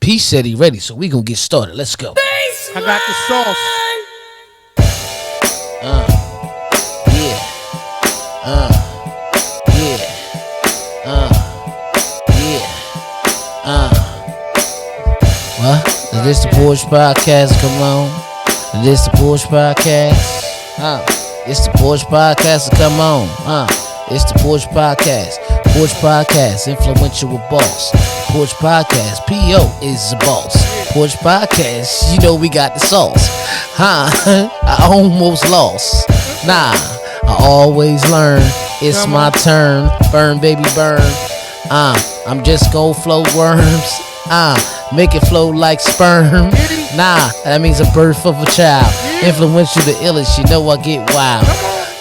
P said he ready, so we gonna get started. Let's go. I got the sauce. Yeah. What? Is this the Porch Podcast? Come on. Is this the Porch Podcast? It's the Porch Podcast. Come on. It's the Porch Podcast. Porch Podcast, influential with boss. Porch Podcast, P.O. is the boss. Porch Podcast, you know we got the sauce. I almost lost. Nah, I always learn. It's my turn. Burn, baby, burn. I'm just gon' flow worms. Make it flow like sperm. Nah, that means a birth of a child. Influential the illest, you know I get wild.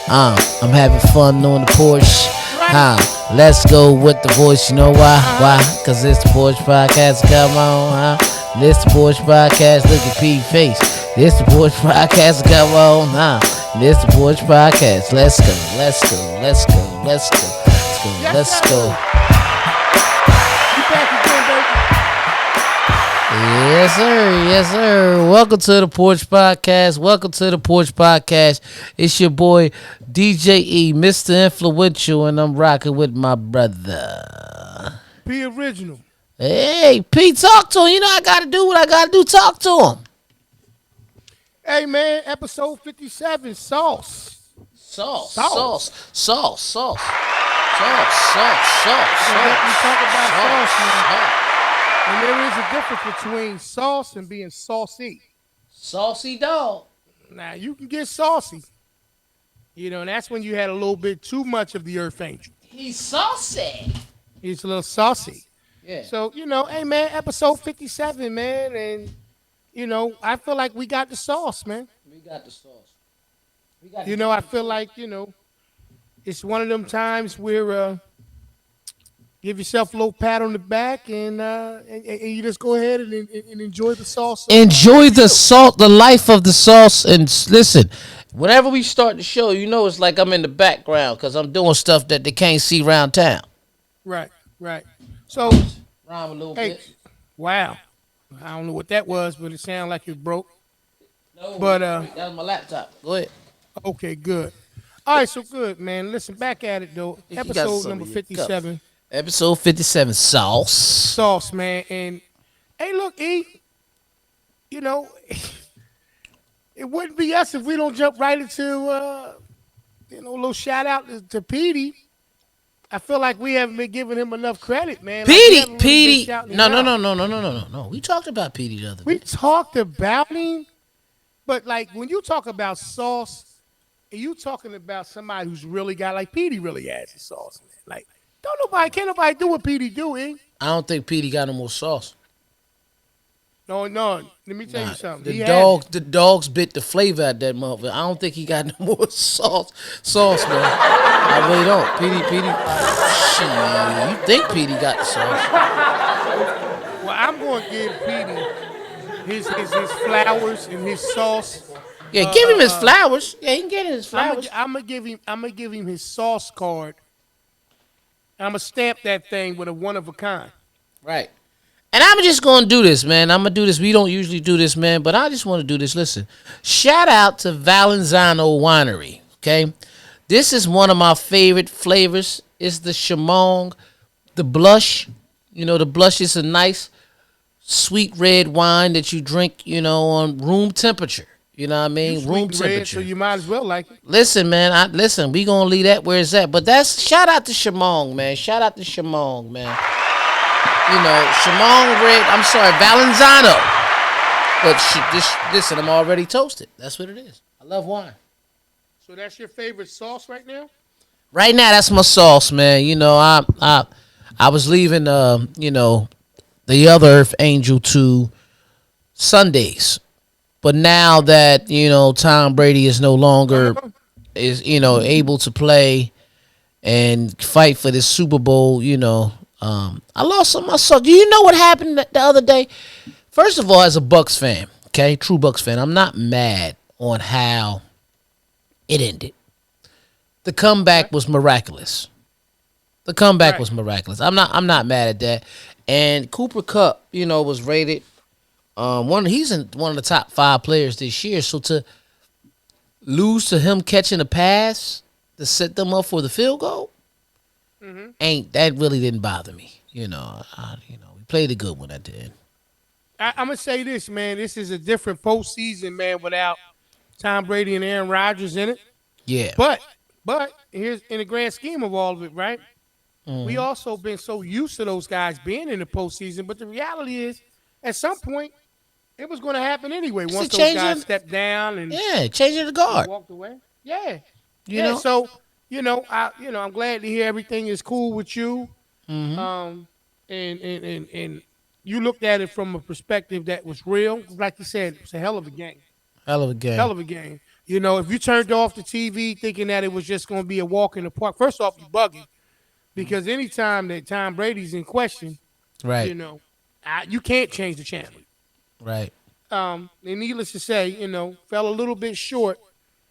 I'm having fun on the porch. Let's go with the voice, you know why? Why? Cause it's the Porch Podcast, come on, This the Porch Podcast, look at P face. This the Porch Podcast, come on, This the Porch Podcast, let's go, let's go, let's go, let's go, let's go, let's go. Yes, sir. Yes, sir. Welcome to the Porch Podcast. Welcome to the Porch Podcast. It's your boy, DJ E, Mr. Influential, and I'm rocking with my brother. P Original. Hey, P, talk to him. You know I got to do what I got to do. Talk to him. Hey, man, episode 57, sauce. Sauce. Sauce. Sauce. Sauce. Sauce. Sauce. Sauce. Sauce. We talk about sauce, man. Sauce. And there is a difference between sauce and being saucy. Saucy dog. Now, you can get saucy. You know, and that's when you had a little bit too much of the Earth Angel. He's saucy. He's a little saucy. Yeah. So, you know, hey, man, episode 57, man. And, you know, I feel like we got the sauce, man. We got the sauce. You know, I feel like, you know, it's one of them times where give yourself a little pat on the back and you just go ahead and enjoy the sauce. Enjoy the salt, the life of the sauce. And listen, whenever we start the show, you know it's like I'm in the background because I'm doing stuff that they can't see around town. Right. So, Rhyme a little hey, bit. wow. I don't know what that was, but it sounded like it broke. No, but that was my laptop. Go ahead. Okay, good. All right, so good, man. Listen, back at it, though. You got Episode some number in your 57. Episode 57, sauce. Sauce, man. And, hey, look, E, you know, it wouldn't be us if we don't jump right into, you know, a little shout out to Petey. I feel like we haven't been giving him enough credit, man. Petey. No. We talked about Petey the other day. We talked about him, but like when you talk about sauce, and you talking about somebody who's really got like Petey really has the sauce, man. Like, can't nobody do what Petey do, eh? I don't think Petey got no more sauce. No. Let me tell you something. The dogs bit the flavor out that motherfucker. I don't think he got no more sauce, man. I really don't. Petey. Shit, you think Petey got the sauce? Well, I'm going to give Petey his flowers and his sauce. Yeah, give him his flowers. Yeah, he can get his flowers. I'm gonna give him his sauce card. I'm gonna stamp that thing with a one of a kind. Right. And I'm just going to do this, man. I'm going to do this. We don't usually do this, man, but I just want to do this. Listen, shout out to Valenzano Winery, okay? This is one of my favorite flavors. It's the Chamong, the blush. You know, the blush is a nice, sweet red wine that you drink, you know, on room temperature. You know what I mean? Room temperature. So you might as well like it. Listen, man. We going to leave that where it's at. But that's, shout out to Chamong, man. Shout out to Chamong, man. You know, Valenzano. But listen, I'm already toasted. That's what it is. I love wine. So that's your favorite sauce right now? Right now, that's my sauce, man. You know, I was leaving, you know, the other Earth Angel to Sundays. But now that, you know, Tom Brady is no longer, able to play and fight for this Super Bowl, you know, I lost some of my sauce. Do you know what happened the other day? First of all, as a Bucks fan, okay, true Bucks fan, I'm not mad on how it ended. The comeback was miraculous. I'm not mad at that. And Cooper Kupp, was rated he's in one of the top 5 players this year. So to lose to him catching a pass to set them up for the field goal, that really didn't bother me. We played a good one at the end. I'm gonna say this, man. This is a different postseason, man, without Tom Brady and Aaron Rodgers in it. Yeah. But here's in the grand scheme of all of it, right? We also been so used to those guys being in the postseason. But the reality is, at some point, it was going to happen anyway. Once those guys stepped down and changing the guard, walked away. Yeah. So I'm glad to hear everything is cool with you. And you looked at it from a perspective that was real. Like you said, it was a hell of a game. Hell of a game. If you turned off the TV thinking that it was just going to be a walk in the park, first off, you bugging. Because anytime that Tom Brady's in question, right? You can't change the channel, right? And needless to say, fell a little bit short,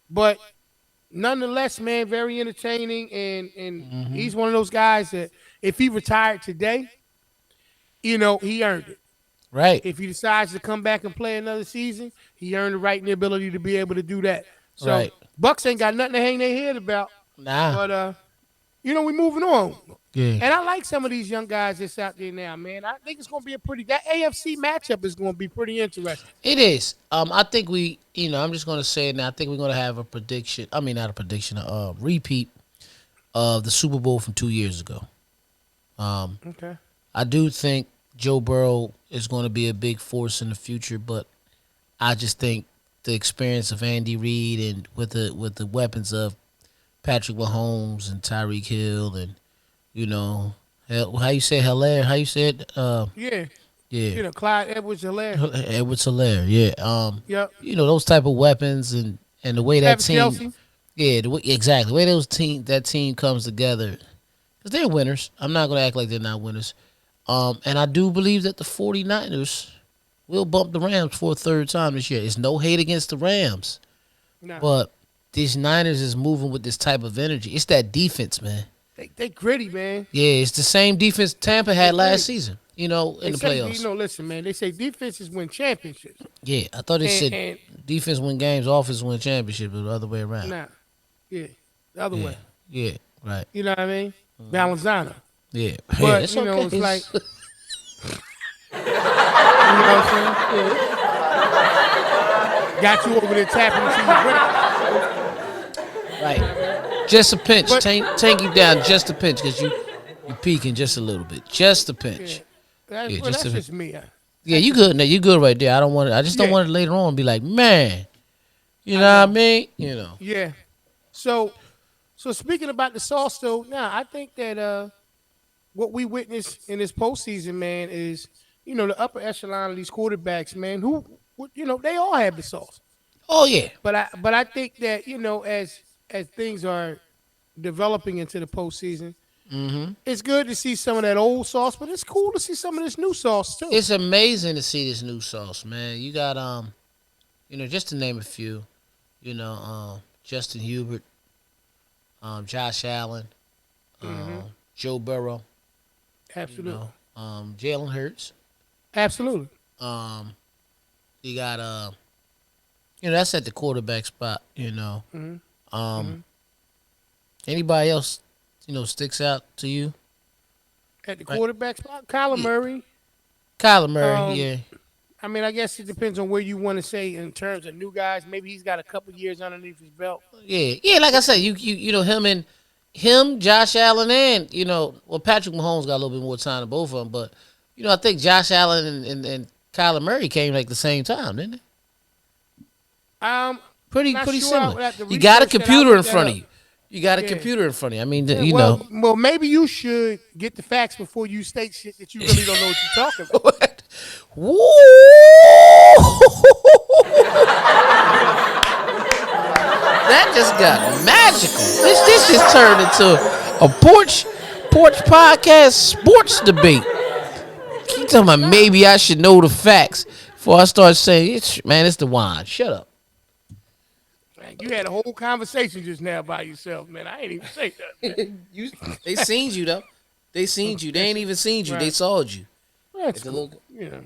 but nonetheless, man, very entertaining. And he's one of those guys that if he retired today, he earned it. Right. If he decides to come back and play another season, he earned the right and the ability to be able to do that. So Bucks ain't got nothing to hang their head about. Nah. But we moving on. Yeah. And I like some of these young guys that's out there now, man. I think it's going to be that AFC matchup is going to be pretty interesting. It is. I think I'm just going to say it now. I think we're going to have a prediction. I mean, not a prediction, a repeat of the Super Bowl from 2 years ago. Okay. I do think Joe Burrow is going to be a big force in the future, but I just think the experience of Andy Reid and with the weapons of Patrick Mahomes and Tyreek Hill and how you say Hilaire? How you say it? Yeah. Clyde Edwards-Helaire. Edwards-Helaire, yeah. Yep. Those type of weapons and the way that team. Kelsey. Yeah, exactly. The way that team comes together, because they're winners. I'm not going to act like they're not winners. And I do believe that the 49ers will bump the Rams for a third time this year. It's no hate against the Rams, but these Niners is moving with this type of energy. It's that defense, man. They gritty, man. Yeah, it's the same defense Tampa had last season, in the playoffs. Listen, man, they say defenses win championships. Yeah, I thought they said defense win games, offense win championships, but the other way around. Nah, yeah, the other way. Yeah, right. You know what I mean? Balanzano. Yeah. But, it's okay. it's like... you know what I'm saying? Yeah. Got you over there tapping into your break. Right. Just a pinch. Tank you down just a pinch because you peeking just a little bit. Just a pinch. Yeah. That's just me. Yeah, you good. You good right there. I just don't want it later on to be like, man. You know what I mean? Yeah. So speaking about the sauce, though, I think that what we witnessed in this postseason, man, is the upper echelon of these quarterbacks, man, who they all have the sauce. Oh yeah. But I think that as things are developing into the postseason, it's good to see some of that old sauce, but it's cool to see some of this new sauce too. It's amazing to see this new sauce, man. You got just to name a few, Justin Hubert, Josh Allen, Joe Burrow, absolutely, Jalen Hurts, absolutely. You got that's at the quarterback spot. Anybody else sticks out to you? At the quarterback spot, Kyler Murray. Kyler Murray, yeah. I mean, I guess it depends on where you want to say in terms of new guys. Maybe he's got a couple years underneath his belt. Yeah. Like I said, him, Josh Allen, and Patrick Mahomes got a little bit more time than both of them. But I think Josh Allen and Kyler Murray came like the same time, didn't they? Pretty similar. You got a computer in front of you. You got a computer in front of you. I mean, Well, maybe you should get the facts before you state shit that you really don't know what you're talking about. What? Woo! That just got magical. This just turned into a Porch podcast sports debate. Keep talking about maybe I should know the facts before I start saying, it's the wine. Shut up. You had a whole conversation just now by yourself, man. I ain't even say that. They seen you, though. They seen you. They ain't even seen you. Right. They saw you. That's It's a cool. little.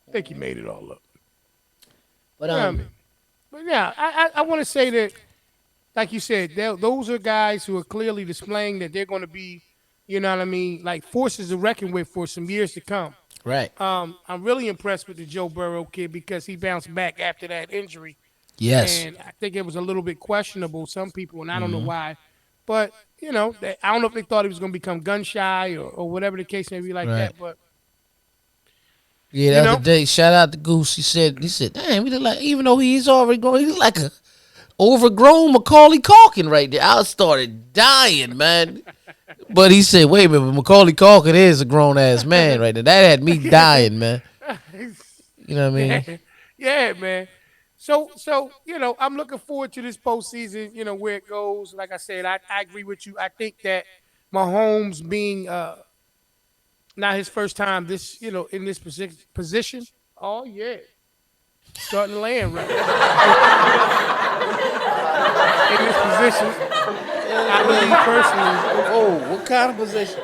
I think he made it all up. But You know what I mean? But yeah, I want to say that, like you said, those are guys who are clearly displaying that they're going to be, you know what I mean, like forces to reckon with for some years to come. right. I'm really impressed with the Joe Burrow kid because he bounced back after that injury, Yes. and I think it was a little bit questionable. Some people, and I don't know why, but I don't know if they thought he was going to become gun shy or whatever the case may be like Right. that. But Yeah, you the other know, day, shout out to Goose. He said, damn, we look like, even though he's already grown, he's like a overgrown Macaulay Culkin right there. I started dying, man. But he said, wait a minute, Macaulay Culkin is a grown ass man right there. That had me dying, man. You know what I yeah, mean? yeah, man. So I'm looking forward to this postseason. Where it goes. Like I said, I agree with you. I think that Mahomes being not his first time this in this position. Oh yeah, starting to land right in this position. I believe personally. Oh, what kind of position?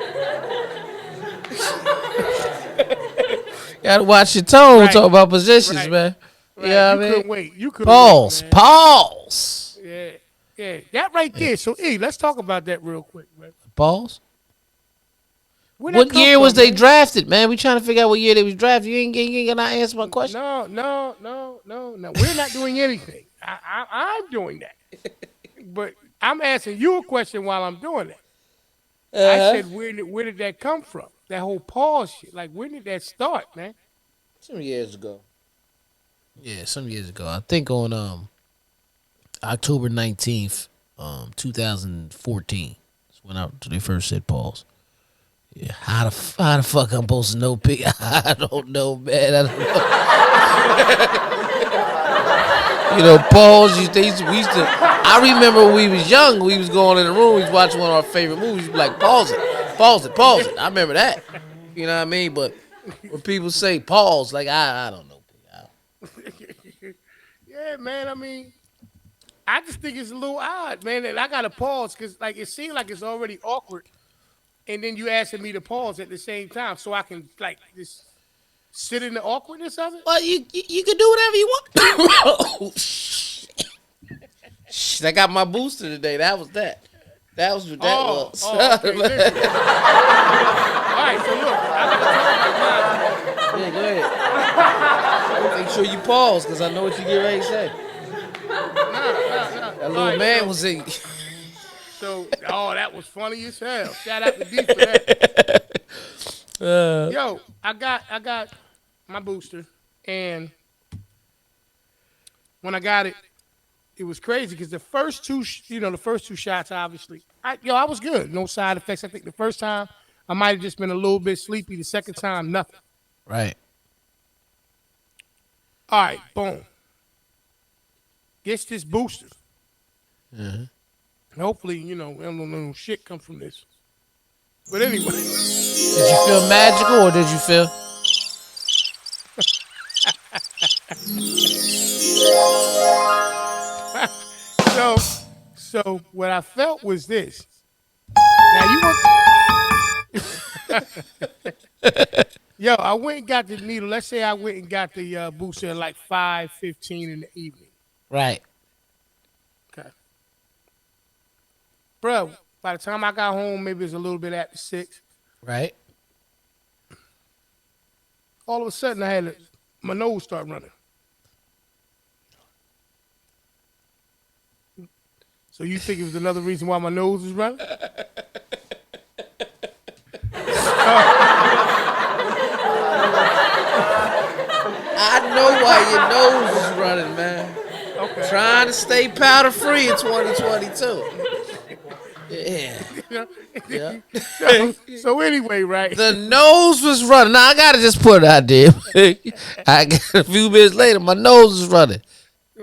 Gotta watch your tone Right, talk about positions, right, man. You right. know You what I mean? couldn't wait. You couldn't wait, Pause. man. Pause. Yeah, yeah. That right there. So, let's talk about that real quick, man. Pause. Where that What come year was from, they man? drafted, man? We trying to figure out what year they was drafted. You ain't gonna answer my question. No, no, no, no, no. We're not doing anything. I'm doing that. But I'm asking you a question while I'm doing that. I Uh-huh. said, where did that come from? That whole pause shit. Like, when did that start, man? Some years ago. Yeah, some years ago. I think on October 19th, 2014. That's when they first said pause. Yeah, how the fuck I'm supposed to know? I don't know, man. I don't know. Pause. We used to. I remember when we was young, we was going in the room, we was watching one of our favorite movies. We'd be like, pause it, pause it, pause it. I remember that. You know what I mean? But when people say pause, like I don't know. Yeah, man. I mean, I just think it's a little odd, man. And I got to pause because, like, it seems like it's already awkward. And then you asking me to pause at the same time so I can, like, just sit in the awkwardness of it. Well, you can do whatever you want. Oh, shit. I got my booster today. That was that. That was what that was. Okay. Listen. All right, so look, I got to talk about mine. Yeah, go ahead. Make sure you pause because I know what you get ready to say. Nah. That little man was in. So, that was funny as hell. Shout out to D for that. Yo, I got my booster, and when I got it, it was crazy because the first two shots, obviously, I was good, no side effects. I think the first time I might have just been a little bit sleepy. The second time, nothing. Right. All right, boom. Gets this booster. Hopefully, no shit come from this. But anyway. Did you feel magical or did you feel? So what I felt was this. Now you want Yo, I went and got the needle. Let's say I went and got the booster at like 5:15 in the evening. Right. Okay. Bro, by the time I got home, maybe it was a little bit after 6. Right. All of a sudden, my nose start running. So you think it was another reason why my nose was running? I know why your nose is running, man. Okay. Trying to stay powder free in 2022. Yeah. Yeah. So anyway, right? The nose was running. Now I gotta just put it out there. I got a few minutes later, my nose is running.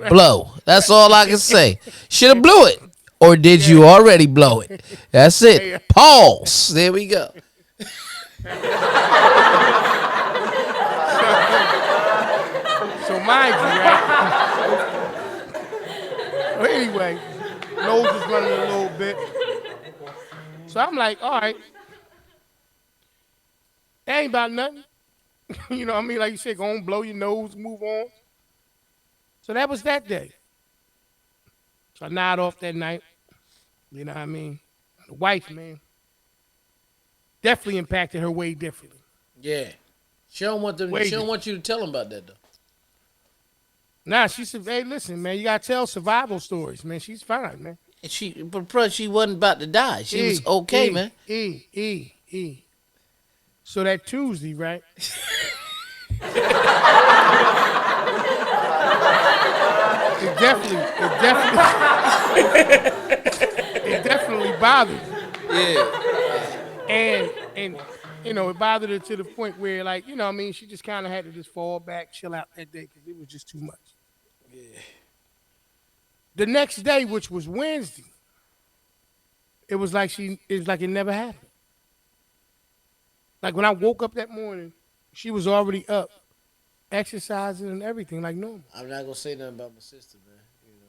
Blow. That's all I can say. Should have blew it. Or did you already blow it? That's it. Pause. There we go. So mind you, right? But anyway, nose is running a little bit. So I'm like, all right, that ain't about nothing. You know what I mean? Like you said, go on, blow your nose, move on. So that was that day. So I nodded off that night. You know what I mean? The wife, man, definitely impacted her way differently. Yeah. She don't want them. Way She don't different. want you to tell them about that though. Nah, she said, hey, listen, man, you gotta tell survival stories, man. She's fine, man. And but plus she wasn't about to die. She was E, okay, man. E. So that Tuesday, right? it definitely bothered me. Yeah. And you know, it bothered her to the point where, like, you know what I mean, she just kind of had to just fall back, chill out that day because it was just too much. Yeah. The next day, which was Wednesday, it was like it never happened. Like when I woke up that morning, she was already up, exercising and everything like normal. I'm not gonna say nothing about my sister, man. You know,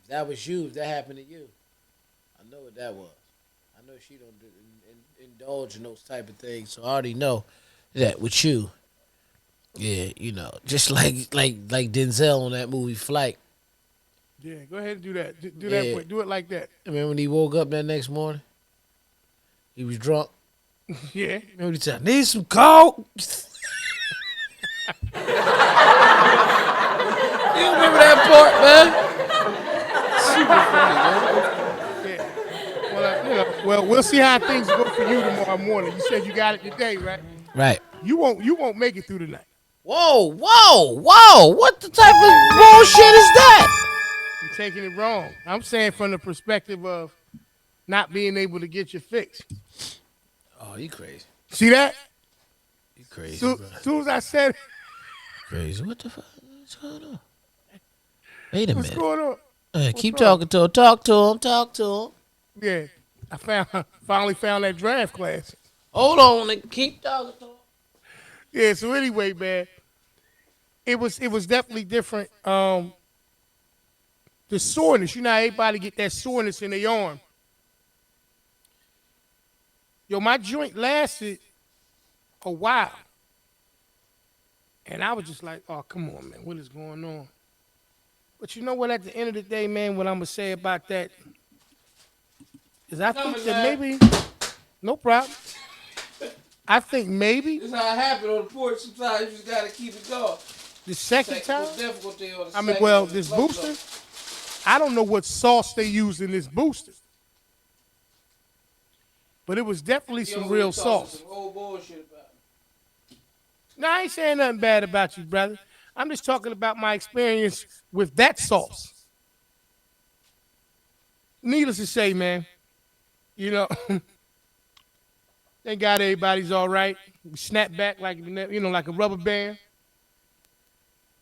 if that was you, if that happened to you, I know what that was. I know she don't indulge in those type of things, so I already know that with you, yeah, you know, just like Denzel on that movie Flight. Yeah, go ahead and do that. Do Yeah. that. Do it like that. I mean, when he woke up that next morning, he was drunk. Yeah. Remember what he said? I need some coke. You remember that part, man? Yeah. Well, you know, well, we'll see how things go for you tomorrow morning. You said you got it today, right? Right. You won't make it through the night. Whoa! What the type of bullshit is that? You're taking it wrong. I'm saying from the perspective of not being able to get your fix. Oh, you crazy. See that? You crazy, Soon bro. as I said it, Crazy. What the fuck? What's going on? Wait a what's minute. going on? Keep wrong? talking to him. Talk to him. Yeah, I finally found that draft class. Hold on, nigga. Keep talking to him. Yeah. So anyway, man, it was definitely different. The soreness, you know, how everybody get that soreness in their arm. Yo, my joint lasted a while, and I was just like, "Oh, come on, man, what is going on?" But you know what? At the end of the day, man, what I'm gonna say about that is, I think that maybe, no problem. I think maybe This is how it happened on the porch. Sometimes you just gotta keep it going. the second time. Difficulty on the I mean, well, this booster, I don't know what sauce they use in this booster, but it was definitely some real sauce. Some old bullshit about it. No, I ain't saying nothing bad about you, brother. I'm just talking about my experience with that sauce. Needless to say, man, you know, thank God everybody's all right. We snap back like, you know, like a rubber band.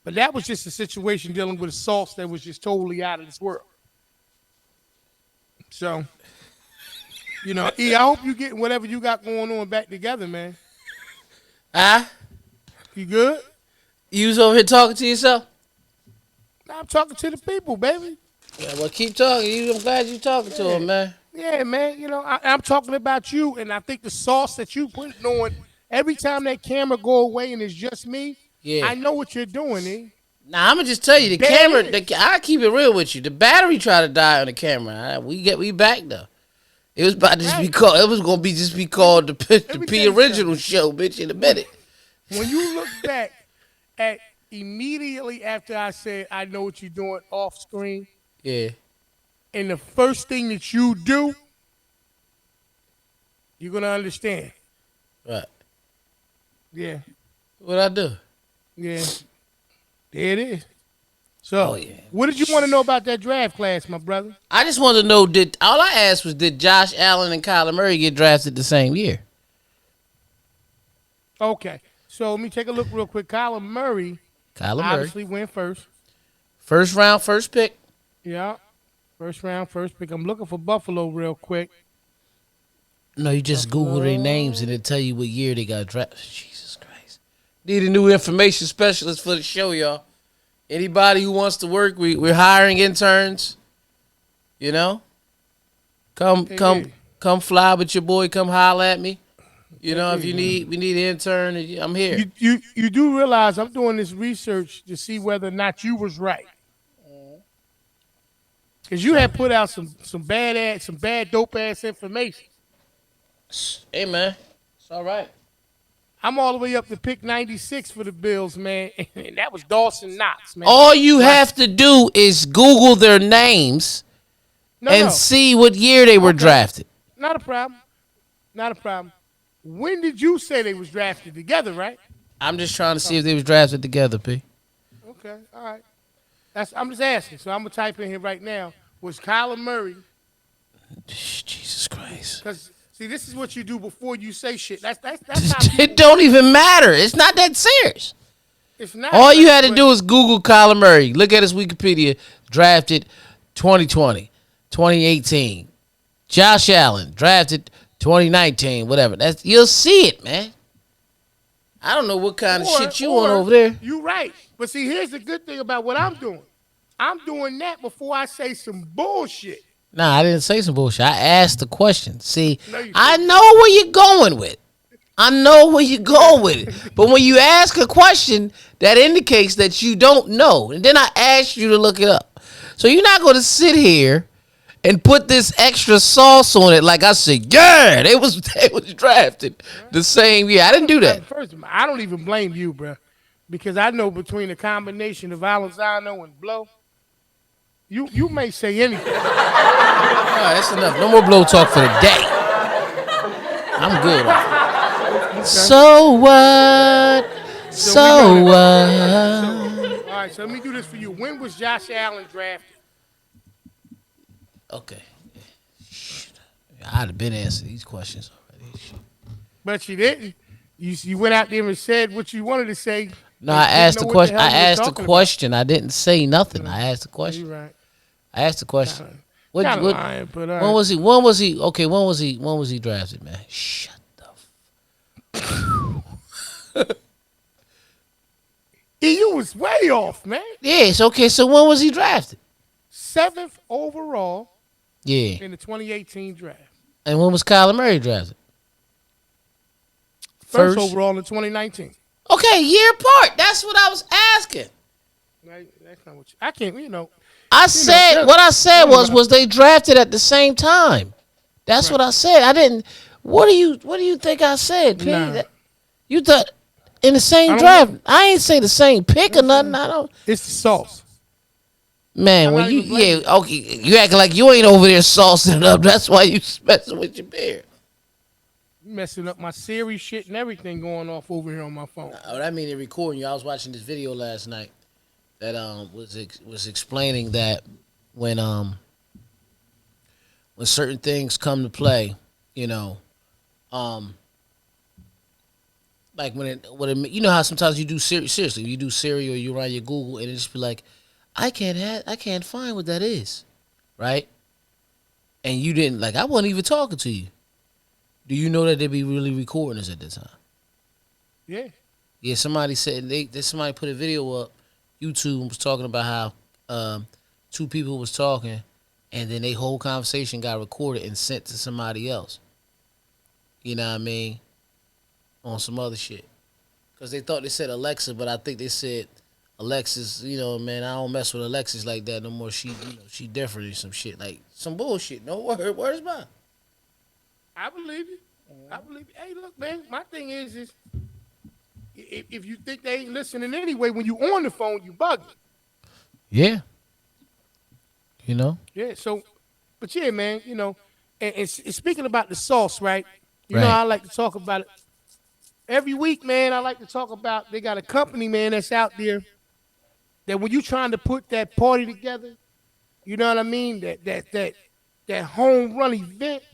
But that was just a situation dealing with a sauce that was just totally out of this world. So, you know, E, I hope you get whatever you got going on back together, man. You good? You was over here talking to yourself? I'm talking to the people, baby. Yeah, well, keep talking. I'm glad you talking to him, man. Yeah, man. You know, I'm talking about you, and I think the sauce that you putting on every time that camera go away and it's just me, Yeah. I know what you're doing, E. Nah, I'm gonna just tell you, the camera. I keep it real with you. The battery tried to die on the camera. We back though. It was about to just be called. It was gonna be just be called the P Original Show, bitch. In a minute. When you look back at immediately after I said I know what you're doing off screen, Yeah. and the first thing that you do, you're gonna understand. Right. Yeah. What I do? Yeah. There it is. So, Oh, yeah. What did you want to know about that draft class, my brother? I just wanted to know, all I asked was, did Josh Allen and Kyler Murray get drafted the same year? Okay. So let me take a look real quick. Kyler Murray obviously went first. First round, first pick. Yeah. First round, first pick. I'm looking for Buffalo real quick. No, you just Google their names and it'll tell you what year they got drafted. Jesus Christ. Need a new information specialist for the show, y'all. Anybody who wants to work, we're hiring interns. You know? Come fly with your boy. Come holler at me. You know, if we need an intern, I'm here. You do realize I'm doing this research to see whether or not you was right. Because you had put out some bad dope ass information. Hey man, it's all right. I'm all the way up to pick 96 for the Bills, man, and that was Dawson Knox, man. All you have to do is Google their names and see what year they were drafted. Not a problem. Not a problem. When did you say they was drafted together, right? I'm just trying to see if they was drafted together, P. Okay, all right. I'm just asking. So I'm gonna type in here right now. Was Kyler Murray? Jesus Christ. Because see, this is what you do before you say shit. That's how it don't even matter. It's not that serious. It's not. All you had to do is Google Kyler Murray. Look at his Wikipedia. Drafted 2020, 2018. Josh Allen drafted 2019. Whatever. You'll see it, man. I don't know what kind of shit you on over there. You right. But see, here's the good thing about what I'm doing. I'm doing that before I say some bullshit. Nah, I didn't say some bullshit. I asked the question. See, I know where you're going with it. I know where you're going with it. But when you ask a question, that indicates that you don't know. And then I asked you to look it up. So you're not going to sit here and put this extra sauce on it like I said, yeah, they was drafted the same year. I didn't do that. First of all, I don't even blame you, bro. Because I know between the combination of Valenzano and Blow, you may say anything. All right, that's enough. No more blow talk for the day. I'm good off it. Okay. So what? So what? All right, so let me do this for you. When was Josh Allen drafted? Okay. I'd have been answering these questions already. But you didn't. You went out there and said what you wanted to say. No, I asked the question. I asked the question. I didn't say nothing. I asked the question. You're right. I asked the question. Lying, but when was he? Okay, when was he drafted, man? Shut the. You was way off, man. Yes. Okay. So when was he drafted? 7th overall. Yeah. In the 2018 draft. And when was Kyler Murray drafted? First overall in 2019. Okay, year apart. That's what I was asking. That's not what I can't. What I said was they drafted at the same time. That's what I said. I didn't. What do you think I said, P? Nah. You thought in the same draft? I ain't say the same pick or nothing. I don't. It's the sauce. Man, when you acting like you ain't over there saucing it up. That's why you messing with your beard. Messing up my Siri shit and everything going off over here on my phone. Oh, that mean they're recording you. I was watching this video last night that was explaining that when certain things come to play, like you know how sometimes you do seriously you do Siri or you run your Google and it just be like, I can't find what that is, right? And you didn't I wasn't even talking to you. Do you know that they be really recording us at the time? Yeah. Yeah, somebody said somebody put a video up. YouTube was talking about how two people was talking, and then their whole conversation got recorded and sent to somebody else. You know what I mean? On some other shit. Because they thought they said Alexa, but I think they said Alexis, man, I don't mess with Alexis like that no more. She different or some shit. Like, some bullshit. No words mine. I believe you. I believe you. Hey, look, man, my thing is if you think they ain't listening anyway, when you on the phone, you bugging. Yeah. Yeah, so, but yeah, man, and speaking about the sauce, right? You know I like to talk about it. Every week, man, I like to talk about, they got a company, man, that's out there that when you trying to put that party together, you know what I mean? That home run event,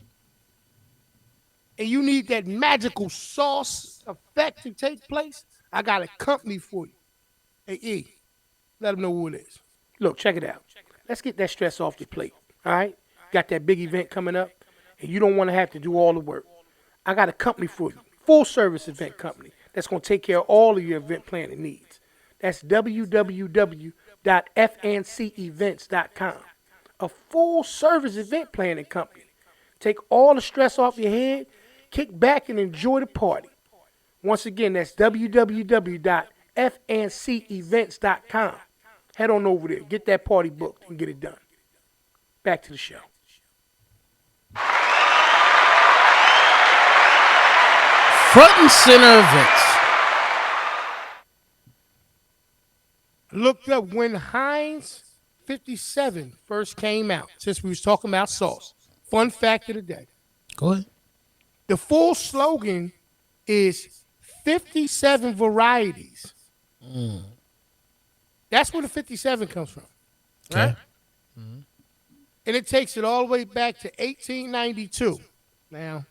and you need that magical sauce effect to take place, I got a company for you. Hey, E, let them know who it is. Look, check it out. Let's get that stress off your plate, all right? Got that big event coming up, and you don't want to have to do all the work. I got a company for you, full-service event company that's going to take care of all of your event planning needs. That's www.fncevents.com. A full-service event planning company. Take all the stress off your head, kick back and enjoy the party. Once again, that's www.fncevents.com. Head on over there, get that party booked, and get it done. Back to the show. Front and center events. Looked up when Heinz 57 first came out, since we was talking about sauce. Fun fact of the day. Go ahead. The full slogan is 57 varieties. That's where the 57 comes from. Right? Okay. And it takes it all the way back to 1892. Now,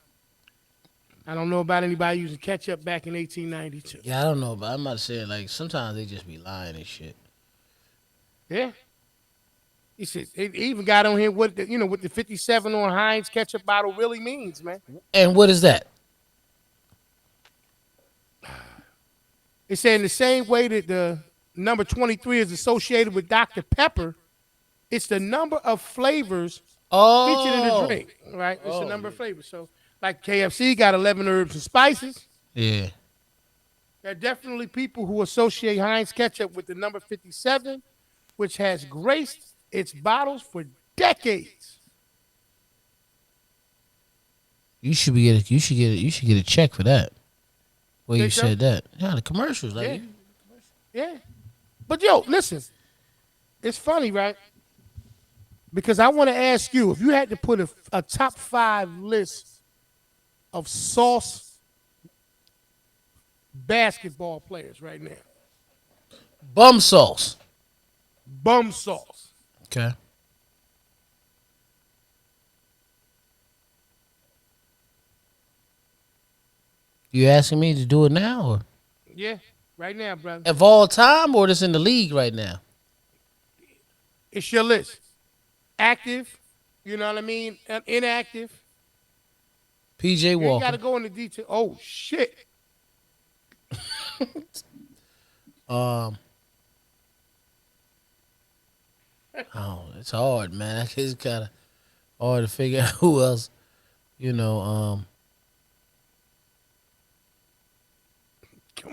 I don't know about anybody using ketchup back in 1892. Yeah, I don't know, but I'm about to say, like, sometimes they just be lying and shit. Yeah. He said, they even got on here what the 57 on Heinz ketchup bottle really means, man. And what is that? It said in the same way that the number 23 is associated with Dr. Pepper, it's the number of flavors featured in the drink, right? It's the number of flavors. So, like KFC got 11 herbs and spices. Yeah. There are definitely people who associate Heinz ketchup with the number 57, which has graced its bottles for decades. You should get a check for that. Well, you Think so? said that. Yeah, the commercials, like Yeah. But yo, listen. It's funny, right? Because I want to ask you, if you had to put a top 5 list of sauce basketball players right now. bum sauce. Bum sauce. Okay. You asking me to do it now, or Yeah, right now, brother. of all time, or just in the league right now? It's your list. Active, you know what I mean? Inactive. PJ You ain't Walker. got to go into detail. Oh, shit. Oh, it's hard, man. It's kind of hard to figure out who else. Come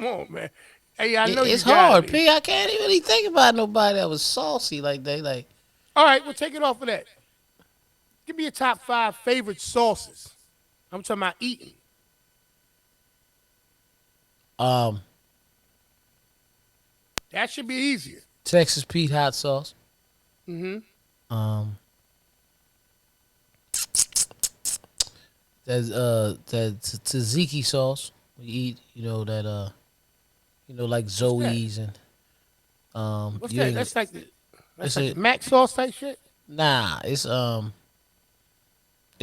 on, man. Hey, I know It's you got hard, me. P. I can't even really think about nobody that was saucy like they like. All right, we'll take it off of that. Give me your top 5 favorite sauces. I'm talking about eating. That should be easier. Texas Pete hot sauce. Mm-hmm. That's that tzatziki sauce we eat. Like Zoe's and What's you that? ain't- That's like the It's the a- mac sauce type shit. Nah, it's a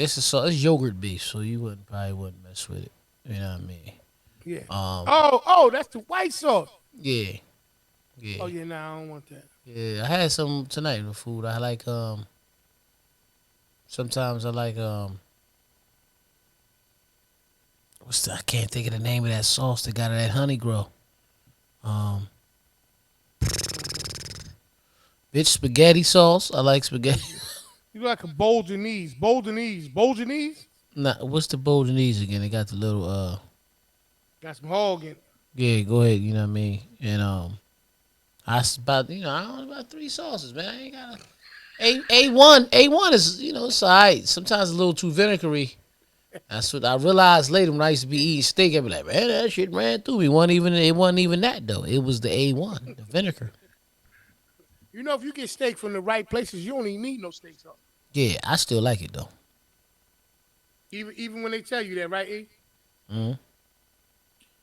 sauce. It's yogurt based, so you probably wouldn't mess with it. You know what I mean? Yeah. Um, Oh, that's the white sauce. Yeah. Oh yeah, nah, I don't want that. Yeah, I had some tonight with food. I like sometimes I like I can't think of the name of that sauce that got that honey grow. Bitch spaghetti sauce. I like spaghetti. You like a Bolognese. Nah, what's the bolognese again? They got the little Got some hog in it. yeah, go ahead, you know what I mean? And I about I don't know about 3 sauces, man. I ain't got A1 is, it's all right. Sometimes a little too vinegary. That's what I realized later when I used to be eating steak. I'd be like, man, that shit ran through me. It wasn't even that though. It was the A1, the vinegar. You know, if you get steak from the right places, you don't even need no steak sauce. Yeah, I still like it though. Even when they tell you that, right, E? Mm-hmm.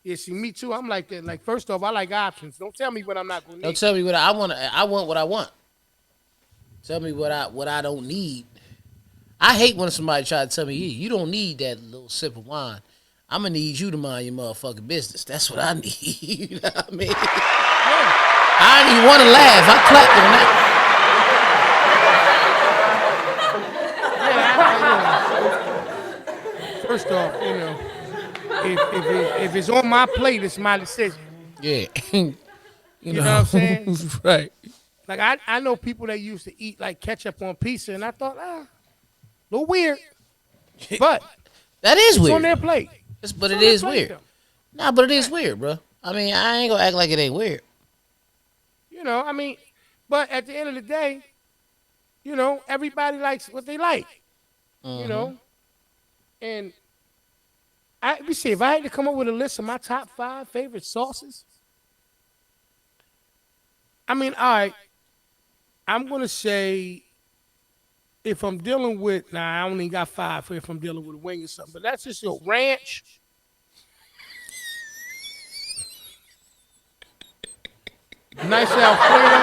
Yeah, see, me too. I'm like that. Like, first off, I like options. Don't tell me what I'm not gonna Don't need. tell me what I want. I want what I want. Tell me what I don't need. I hate when somebody try to tell me, you don't need that little sip of wine. I'm gonna need you to mind your motherfucking business. That's what I need. You know what I mean? Yeah. I didn't even want to laugh. I clapped on that. First off, if it's on my plate, it's my decision. Yeah. You know what I'm saying? Right. Like I know people that used to eat like ketchup on pizza, and I thought, a little weird. But That is It's weird. on their plate. But it is weird. Nah, but it is weird, bro. I mean, I ain't gonna act like it ain't weird. You know, I mean, but at the end of the day, you know, everybody likes what they like. You know, and let me see, if I had to come up with a list of my top 5 favorite sauces, I mean, all right, I'm gonna say if I'm dealing with, I only got 5 if I'm dealing with a wing or something, but that's just your ranch. Nice Alfredo.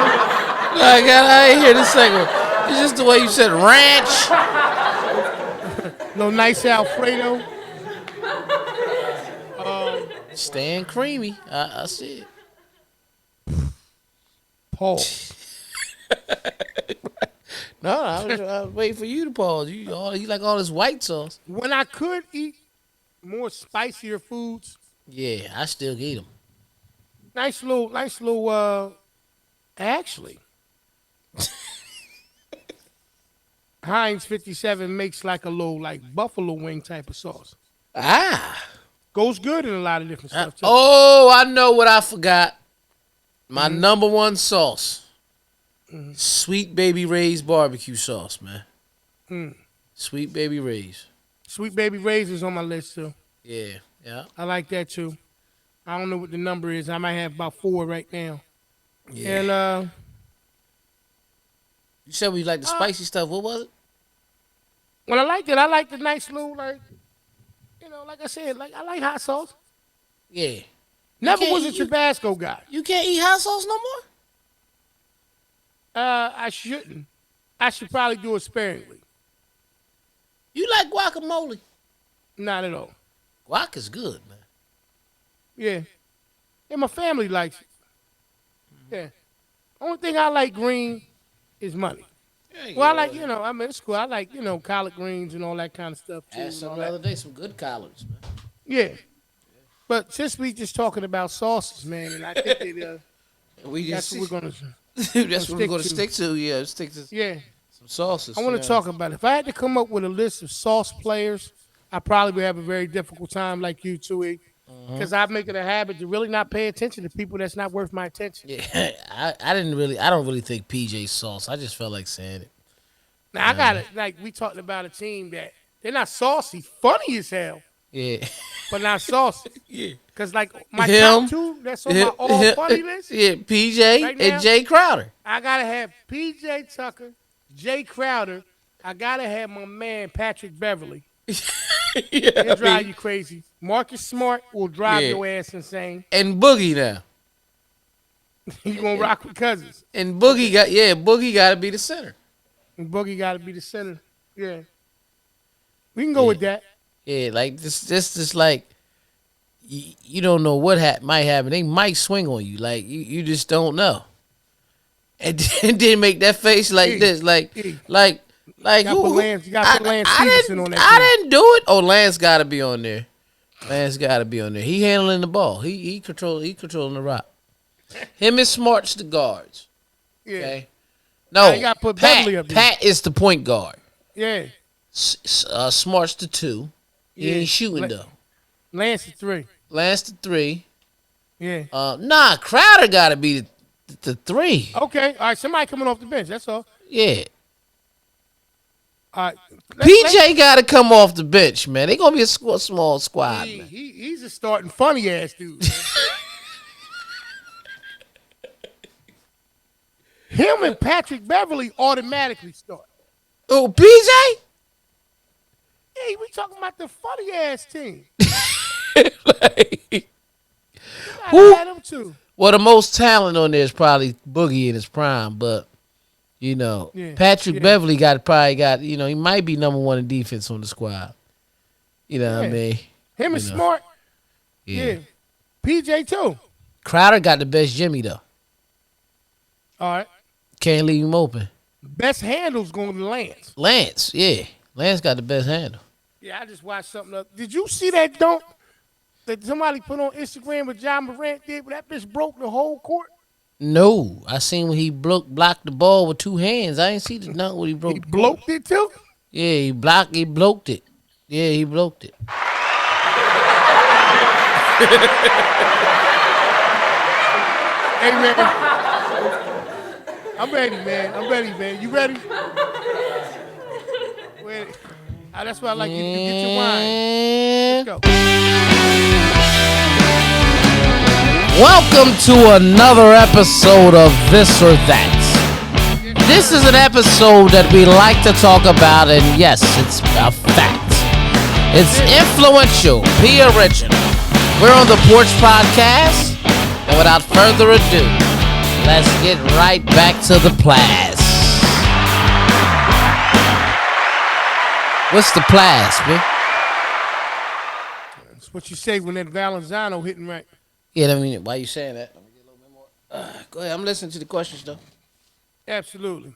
I ain't hear the second one. It's just the way you said ranch. No nice Alfredo. Staying creamy. I see it. Pause. No, I was waiting for you to pause. You like all this white sauce. When I could eat more spicier foods, Yeah, I still eat them. nice little, actually, Heinz 57 makes like a little, buffalo wing type of sauce. Goes good in a lot of different stuff, too. I know what I forgot. My number one sauce. Sweet Baby Ray's barbecue sauce, man. Sweet Baby Ray's. Sweet Baby Ray's is on my list, too. Yeah. I like that, too. I don't know what the number is. I might have about 4 right now. Yeah. And, you said we like the spicy stuff. What was it? when I liked it, I liked the nice little, like I said, I like hot sauce. Yeah. Never was a Tabasco guy. You can't eat hot sauce no more? I shouldn't. I should probably do it sparingly. You like guacamole? Not at all. Guac is good, man. Yeah. And my family likes it. Yeah. Only thing I like green is money. Well, I like, it's cool. I like, collard greens and all that kind of stuff, too. Had some the other day, some good collards, man. Yeah. But since we just talking about sauces, man, and I think that that's what we're going to That's what we're going to stick to. Yeah, stick to some sauces. I want to talk about it. If I had to come up with a list of sauce players, I probably would have a very difficult time like you, too, because I make it a habit to really not pay attention to people that's not worth my attention. Yeah, I don't really think PJ sauce. I just felt like saying it. Now, I got it. Like, we talked about a team that they're not saucy, funny as hell. Yeah. But not saucy. Yeah. Because, like, my top 2, that's on my all funny list. Yeah, PJ right and Jay Crowder. I got to have PJ Tucker, Jay Crowder. I got to have my man Patrick Beverly. He'll drive you crazy. Marcus Smart will drive your ass insane. And Boogie now. You gonna rock with Cousins. And Boogie got to be the center. And Boogie got to be the center. Yeah. We can go with that. Yeah, like this like you don't know what might happen. They might swing on you. Like you just don't know. And then make that face like this, like who? You got to put Lance Stevenson on that. I didn't do it. Oh, Lance got to be on there. Lance got to be on there. He handling the ball. He controlling the rock. Him and Smart's the guards. Yeah. Okay. No, you got to put Beverly up there. Pat is the point guard. Yeah. Smart's the 2. He ain't shooting though. Lance the 3. Lance the 3. Yeah. Crowder got to be the 3. Okay. All right. Somebody coming off the bench. That's all. Yeah. All right. PJ got to come off the bench, man. They gonna be a small squad. Man. He's a starting funny ass dude. Him and Patrick Beverly automatically start. Oh, PJ? Hey, we talking about the funny ass team. Who? Had them too. Well, the most talent on there is probably Boogie in his prime, but Patrick Beverly probably got he might be number 1 in defense on the squad. You know what I mean? Him and Smart. Yeah. PJ too. Crowder got the best Jimmy though. All right. Can't leave him open. Best handle's going to Lance. Lance got the best handle. Yeah, I just watched something up. Did you see that dunk that somebody put on Instagram with John Morant did? That bitch broke the whole court. No, I seen when he blocked the ball with 2 hands. I ain't see the dunk when he broke. He bloked it too. Yeah, he bloked it. Yeah, he bloked it. Hey, man. I'm ready, man. I'm ready, man. You ready? Ready. That's what I like you to do. Get your wine. Let's go. Welcome to another episode of This or That. This is an episode that we like to talk about, and yes, it's a fact. It's Influential P Original. We're on the Porch podcast, and without further ado, let's get right back to the class. What's the class, man? That's what you say when that Valenzano hitting right. Yeah, I mean, why you saying that? Let me get a little bit more. Go ahead, I'm listening to the questions, though. Absolutely.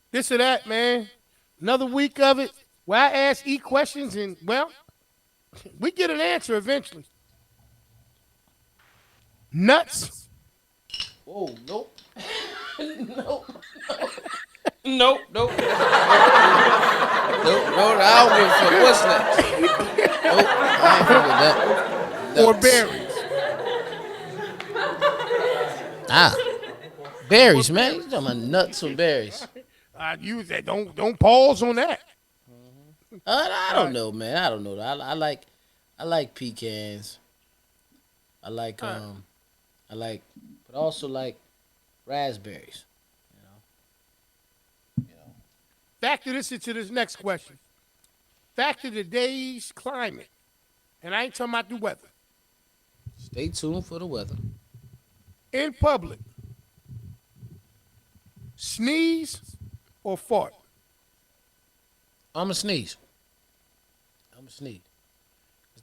This or that, man. Another week of it where I ask E questions and, well, we get an answer eventually. Nuts. Oh, nope. Nope. Nope. Nope. Nope. I don't give a fuck. What's next? Nope. I ain't fuck with that. Or Berries. berries. Berries, man. You talking about nuts or berries? I use that. Don't pause on that. I don't know, man. I don't know. I like pecans. I also like raspberries. Factor this into this next question. Factor today's climate. And I ain't talking about the weather. Stay tuned for the weather. In public, sneeze or fart? I'm a sneeze.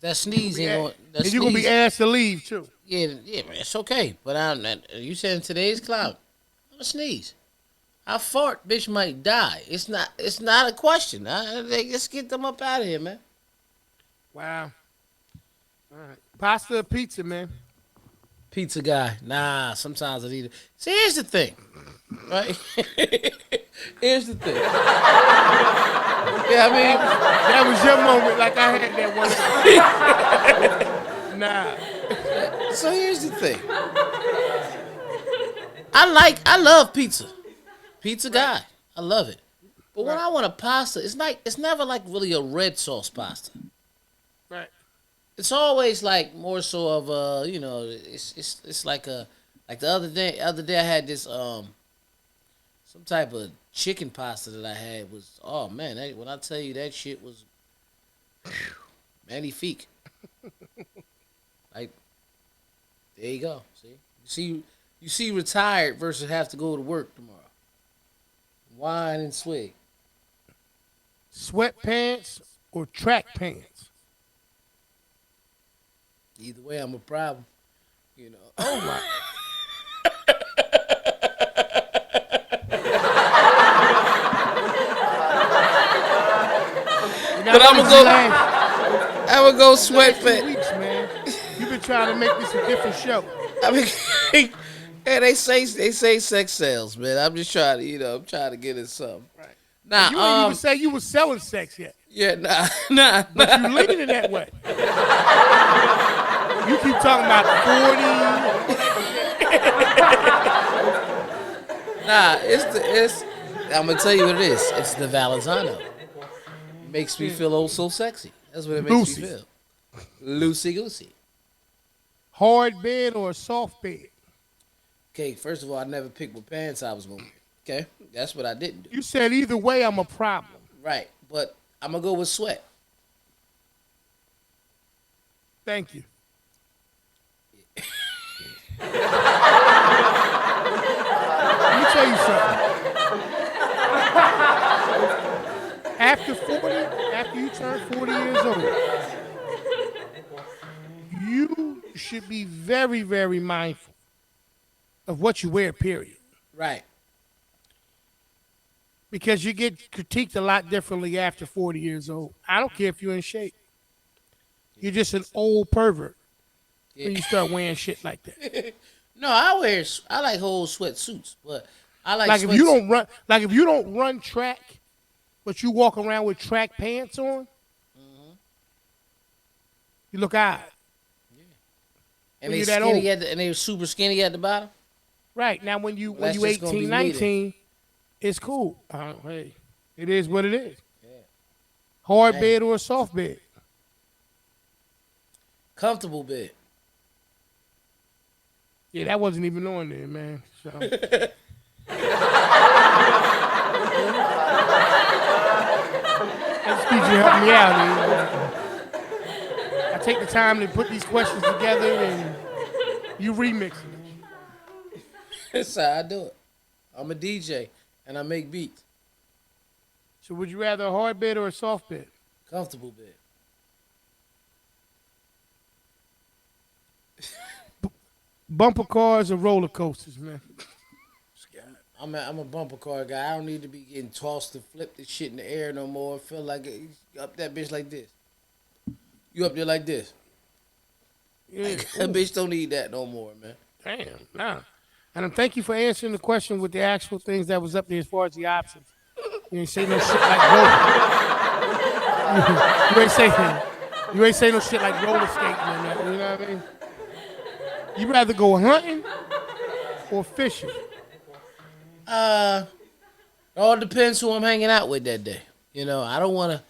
That sneeze ain't going. And you're going to be asked to leave, too. Yeah, man, it's okay. But you said in today's climate, I'm a sneeze. I fart, bitch might die. It's not a question. Let's get them up out of here, man. Wow. All right. Pasta or pizza, man? Pizza guy. Nah, sometimes I need it. See, here's the thing. Right? Here's the thing. Yeah, I mean. That was your moment, like I had that one. Nah. So here's the thing. I love pizza. Pizza guy. I love it. But when I want a pasta, it's never like really a red sauce pasta. Right. It's always like more so of it's like the other day I had this some type of chicken pasta that I had was, oh man, when I tell you that shit was magnifique. Like, there you go. See, you see retired versus have to go to work tomorrow. Wine and swig. Sweatpants or track pants? Either way, I'm a problem. Oh my. But I'm gonna go sweatpants. Weeks, man. You've been trying to make this a different show. I mean, yeah, they say sex sales, man. I'm just trying to, I'm trying to get in something. Right. Nah, you ain't even say you was selling sex yet. Yeah, nah. But you leaning that way. You keep talking about 40. Nah, it's. I'm gonna tell you what it is. It's the Valenzano. Makes me feel oh so sexy. That's what it makes me feel. Loosey goosey. Hard bed or a soft bed? Okay, first of all, I never picked what pants I was gonna wear. Okay, that's what I didn't do. You said either way, I'm a problem. Right, but I'm gonna go with sweat. Thank you. Let me tell you something. After you turn 40 years old, you should be very, very mindful of what you wear, period. Right. Because you get critiqued a lot differently after 40 years old. I don't care if you're in shape. You're just an old pervert when you start wearing shit like that. No, I like whole sweatsuits, but I like if you don't run track, but you walk around with track pants on, You look odd. And When they you're that skinny old. and they were super skinny at the bottom. Right. Now when Well, you that's just gonna 18, be me then. 19, it's cool. Hey, it is what it is. Yeah. Hard Hey, bed or a soft bed. comfortable bed. Yeah, that wasn't even on there, man. So that speech you helped me out. I take the time to put these questions together and you remix it. That's how I do it. I'm a DJ and I make beats. So would you rather a hard bed or a soft bed? Comfortable bed. Bumper cars or roller coasters, man? I'm a bumper car guy. I don't need to be getting tossed and flipped and shit in the air no more. I feel like it, up that bitch like this. You up there like this. Yeah. That bitch don't need that no more, man. Damn, nah. And thank you for answering the question with the actual things that was up there as far as the options. You ain't say no shit like roller. you ain't say no shit like roller skating and that. You know what I mean? You rather go hunting or fishing? It all depends who I'm hanging out with that day. You know, I don't want to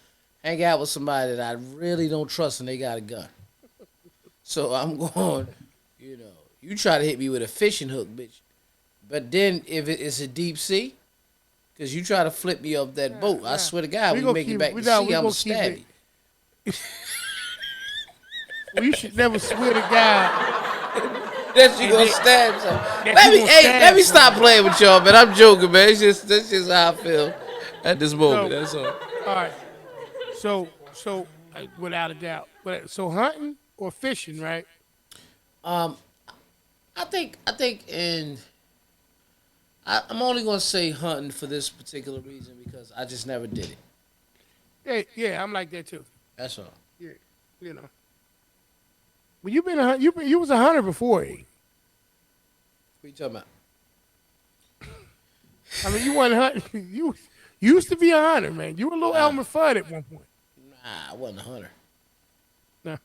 hang out with somebody that I really don't trust and they got a gun. So I'm going, you know, you try to hit me with a fishing hook, bitch. But then if it's a deep sea, because you try to flip me off that boat, I swear to God, we make it back to sea, I'm going to stab you. Well, you should never swear to God. That you gonna stab something. Let me stop playing with y'all, man. I'm joking, man. That's just how I feel at this moment. That's all. All right. So without a doubt. So hunting or fishing, right? I think, and I'm only gonna say hunting for this particular reason because I just never did it. Yeah, I'm like that too. That's all. Yeah, you know. Well, you was a hunter before. What you talking about? I mean, you wasn't hunting. You used to be a hunter, man. You were a little Elmer Fudd at one point. Nah, I wasn't a hunter. No.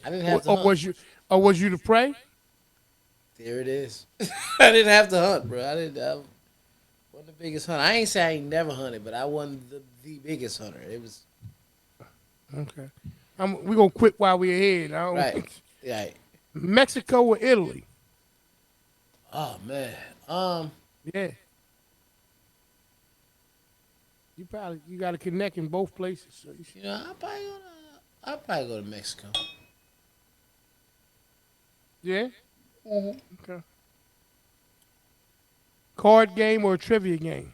I didn't have to hunt. Was you the prey? There it is. I didn't have to hunt, bro. I wasn't the biggest hunter. I ain't say I ain't never hunted, but I wasn't the biggest hunter. It was okay. We gonna quit while we're ahead. right. Yeah. Mexico or Italy? Oh man. Yeah. You got to connect in both places. So you know, I'll probably go to Mexico. Yeah. Okay. Card game or a trivia game?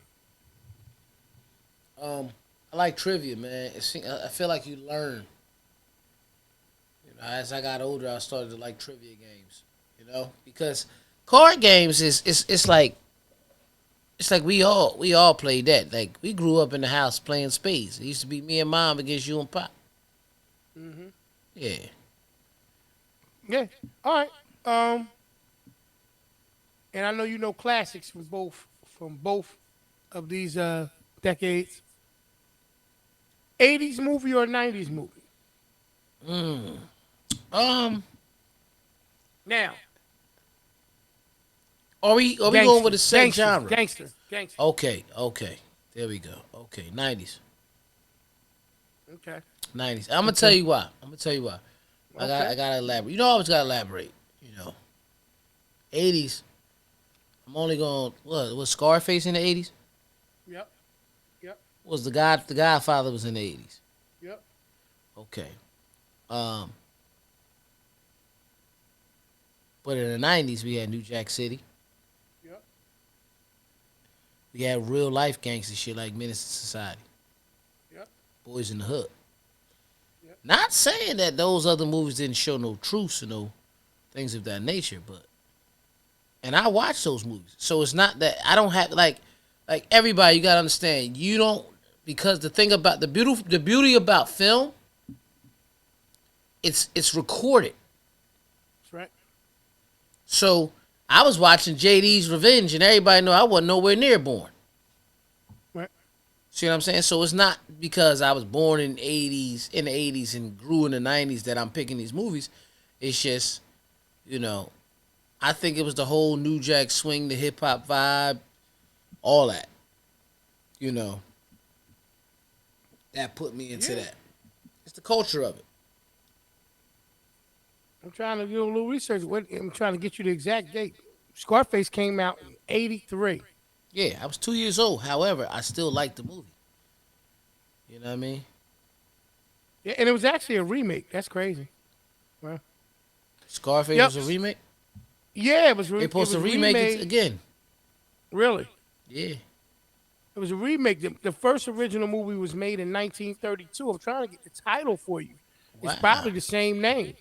I like trivia, man. I feel like you learn. You know, as I got older, I started to like trivia games. You know, because card games it's like we all played that. Like we grew up in the house playing spades. It used to be me and mom against you and pop. Mm-hmm. Yeah. Yeah. All right. And I know you know classics from both of these decades. 80s movie or 90s movie? Now. Are we going with a set genre? Gangster. Okay. There we go. Okay, 90s. Okay. 90s. I'm gonna tell you why. Okay. I gotta elaborate. You know, I always gotta elaborate. You know, 80s. I'm only going. What was Scarface in the 80s? Yep. Was the Godfather was in the 80s? Yep. Okay. But in the 90s we had New Jack City. Yep. We had real life gangster shit like Menace to Society. Yep. Boys in the Hood. Yep. Not saying that those other movies didn't show no truths or no things of that nature, and I watch those movies. So it's not that I don't have like everybody, you gotta understand, you don't, because the thing about the beauty about film, it's recorded. That's right. So I was watching JD's Revenge and everybody know I wasn't nowhere near born. Right. See what I'm saying? So it's not because I was born in the 80s and grew in the 90s that I'm picking these movies. It's just, you know, I think it was the whole New Jack Swing, the hip hop vibe, all that. You know, that put me into that. It's the culture of it. I'm trying to do a little research. I'm trying to get you the exact date. Scarface came out in '83. Yeah, I was 2 years old. However, I still liked the movie. You know what I mean? Yeah, and it was actually a remake. That's crazy. Well, Scarface yep. was a remake. Yeah, They it supposed to was remake it remade. again. Really, Yeah. it was a remake. The first original movie was made in 1932. I'm trying to get the title for you. It's Wow. probably the same name,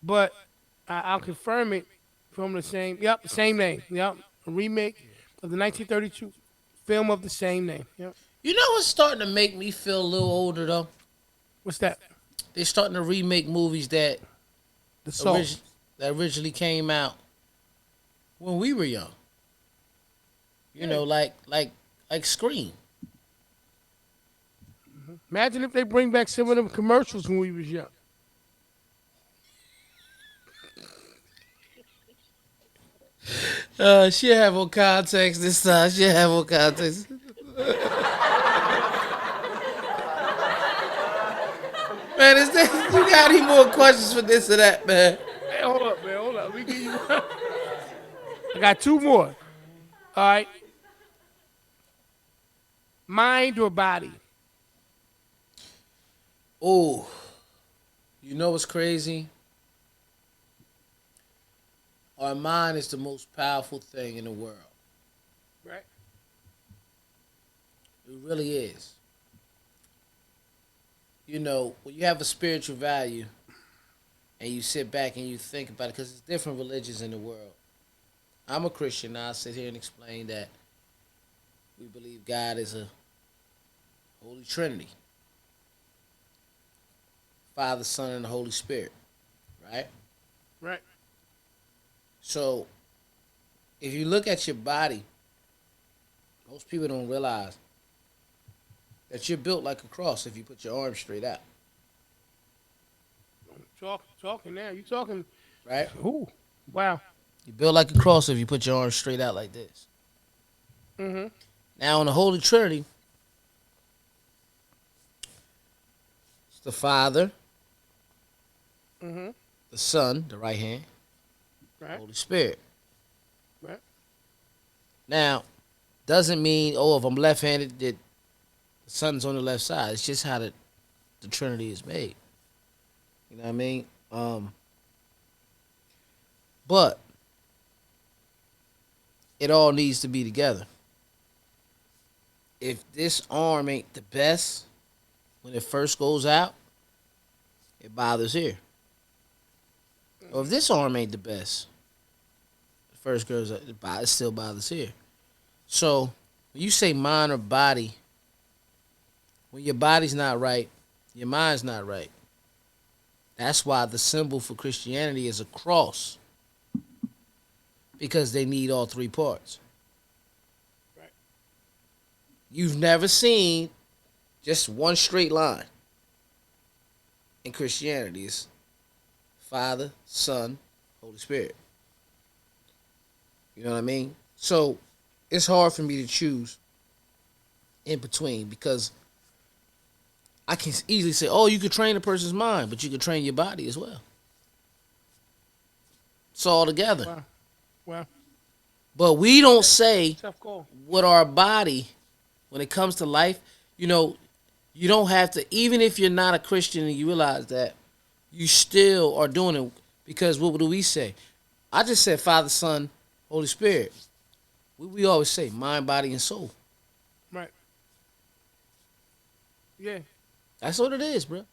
but I'll confirm it from the same. Yep, the same name. Yep, a remake of the 1932 film of the same name. Yep. You know what's starting to make me feel a little older though? What's that? They're starting to remake movies that The Soul. origi- that originally came out when we were young. You know, like Scream. Imagine if they bring back some of them commercials when we was young. She have on context this time. She have on context. Man, is that you got any more questions for this or that, man? Hey, hold up, man. Hold up. Let me give you one. I got two more. All right. Mind or body? Oh, you know what's crazy? Our mind is the most powerful thing in the world. Right. It really is. You know, when you have a spiritual value and you sit back and you think about it, because there's different religions in the world. I'm a Christian. I'll sit here and explain that we believe God is a Holy Trinity. Father, Son, and the Holy Spirit. Right? Right. So, if you look at your body, most people don't realize that you're built like a cross if you put your arms straight out. Talking now. You talking? Right? Ooh. Wow. You're built like a cross if you put your arms straight out like this. Mhm. Now, in the Holy Trinity, it's the Father, Mhm. the Son, the right hand, Right. Holy Spirit. Right. Now, doesn't mean, oh, if I'm left-handed, that the Son's on the left side. It's just how the Trinity is made. You know what I mean? But it all needs to be together. If this arm ain't the best when it first goes out, it bothers here. Or if this arm ain't the best, the first goes out, it still bothers here. So when you say mind or body, when your body's not right, your mind's not right. That's why the symbol for Christianity is a cross. Because they need all three parts. Right. You've never seen just one straight line in Christianity. It's Father, Son, Holy Spirit. You know what I mean? So it's hard for me to choose in between because I can easily say, oh, you could train a person's mind, but you could train your body as well. It's all together. Wow. Well, But we don't say tough call. with our body, when it comes to life, you know, you don't have to, even if you're not a Christian and you realize that, you still are doing it because what do we say? I just said Father, Son, Holy Spirit. We always say mind, body, and soul. Right. Yeah. That's what it is, bro.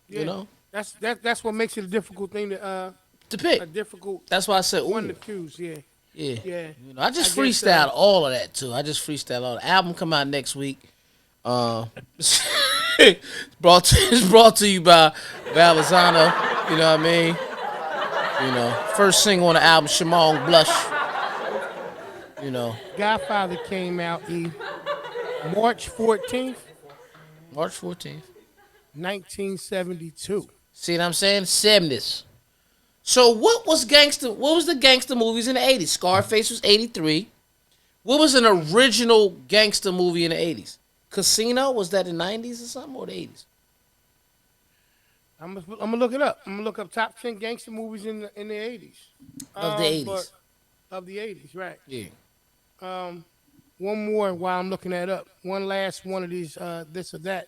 Yeah. You know? That's what makes it a difficult thing To pick. a difficult That's why I said, one ooh. to choose. Yeah. Yeah. Yeah. You know, I just I guess, freestyle all of that, too. I just freestyle all. The album come out next week. It's brought to you by Valazano. You know what I mean? You know, first single on the album, Shimon Blush. You know, Godfather came out. March 14th, March 14th. 1972. See what I'm saying? 70s. So what was gangster? What was the gangster movies in the 80s? Scarface was 83. What was an original gangster movie in the 80s? Casino, was that the 90s or something, or the 80s? I'm gonna look it up. I'm gonna look up top 10 gangster movies in the 80s. Of the But 80s. of the 80s, right? Yeah. Um, one more while I'm looking that up. One last one of these, this or that.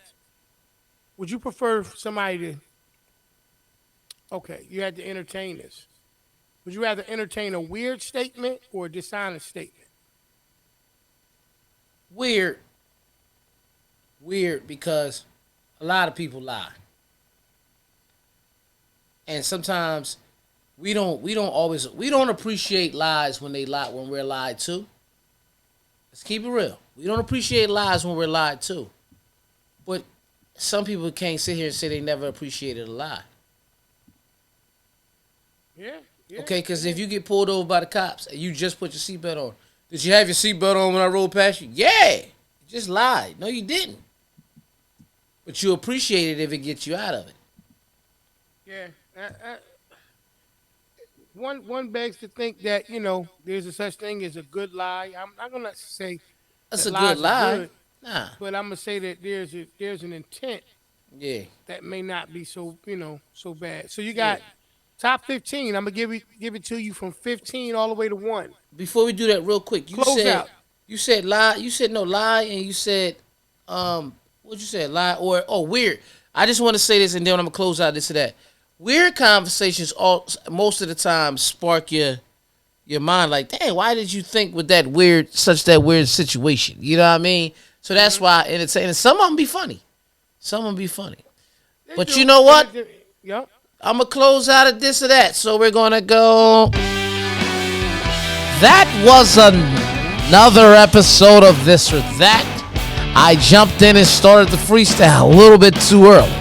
Would you prefer somebody to? Okay, you had to entertain this. Would you rather entertain a weird statement or a dishonest statement? Weird. Weird because a lot of people lie. And sometimes we don't appreciate lies when they lie when we're lied to. Let's keep it real. We don't appreciate lies when we're lied to. But some people can't sit here and say they never appreciated a lie. Yeah. Okay, because if you get pulled over by the cops and you just put your seatbelt on, did you have your seatbelt on when I rode past you? Yeah. You just lied. No, you didn't. But you appreciate it if it gets you out of it. Yeah. One begs to think that there's a such thing as a good lie. I'm not gonna say That's that a good lies are lie. good, Nah. but I'm gonna say that there's an intent Yeah. that may not be so bad. So you got top 15. I'm gonna give it to you from 15 all the way to 1. Before we do that, real quick, Close out. you said lie. You said no lie, and you said what you said lie or weird. I just want to say this, and then I'm gonna close out this or that. Weird conversations all most of the time spark your mind. Like, dang, why did you think with that weird situation? You know what I mean? So that's why entertaining. Some of them be funny. Some of them be funny. They But do. you know what? Yep. I'm going to close out at this or that. So we're going to go. That was another episode of This or That. I jumped in and started the freestyle a little bit too early.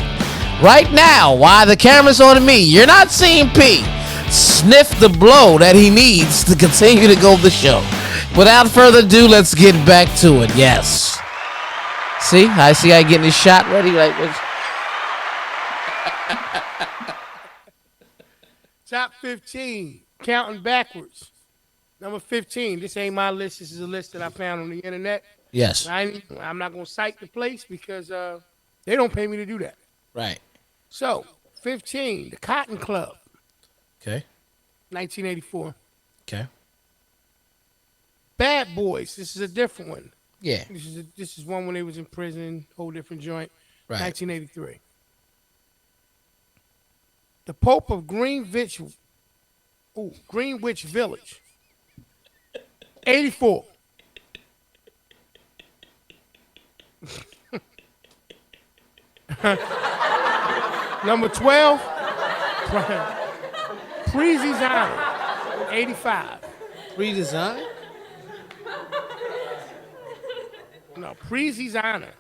Right now, while the camera's on me, you're not seeing P sniff the blow that he needs to continue to go the show. Without further ado, let's get back to it. Yes. See? I getting his shot ready. Like, Top 15, counting backwards. Number 15. This ain't my list. This is a list that I found on the internet. yes. I'm not gonna cite the place because they don't pay me to do that. Right. So 15, the Cotton Club, Okay. 1984. Okay. Bad Boys. This is a different one. Yeah. This is one when they was in prison. Whole different joint. Right. 1983. The Pope of Greenwich Village. 84. Number 12. Preezy's Honor. 85. Redesign? No, Preezy's Honor.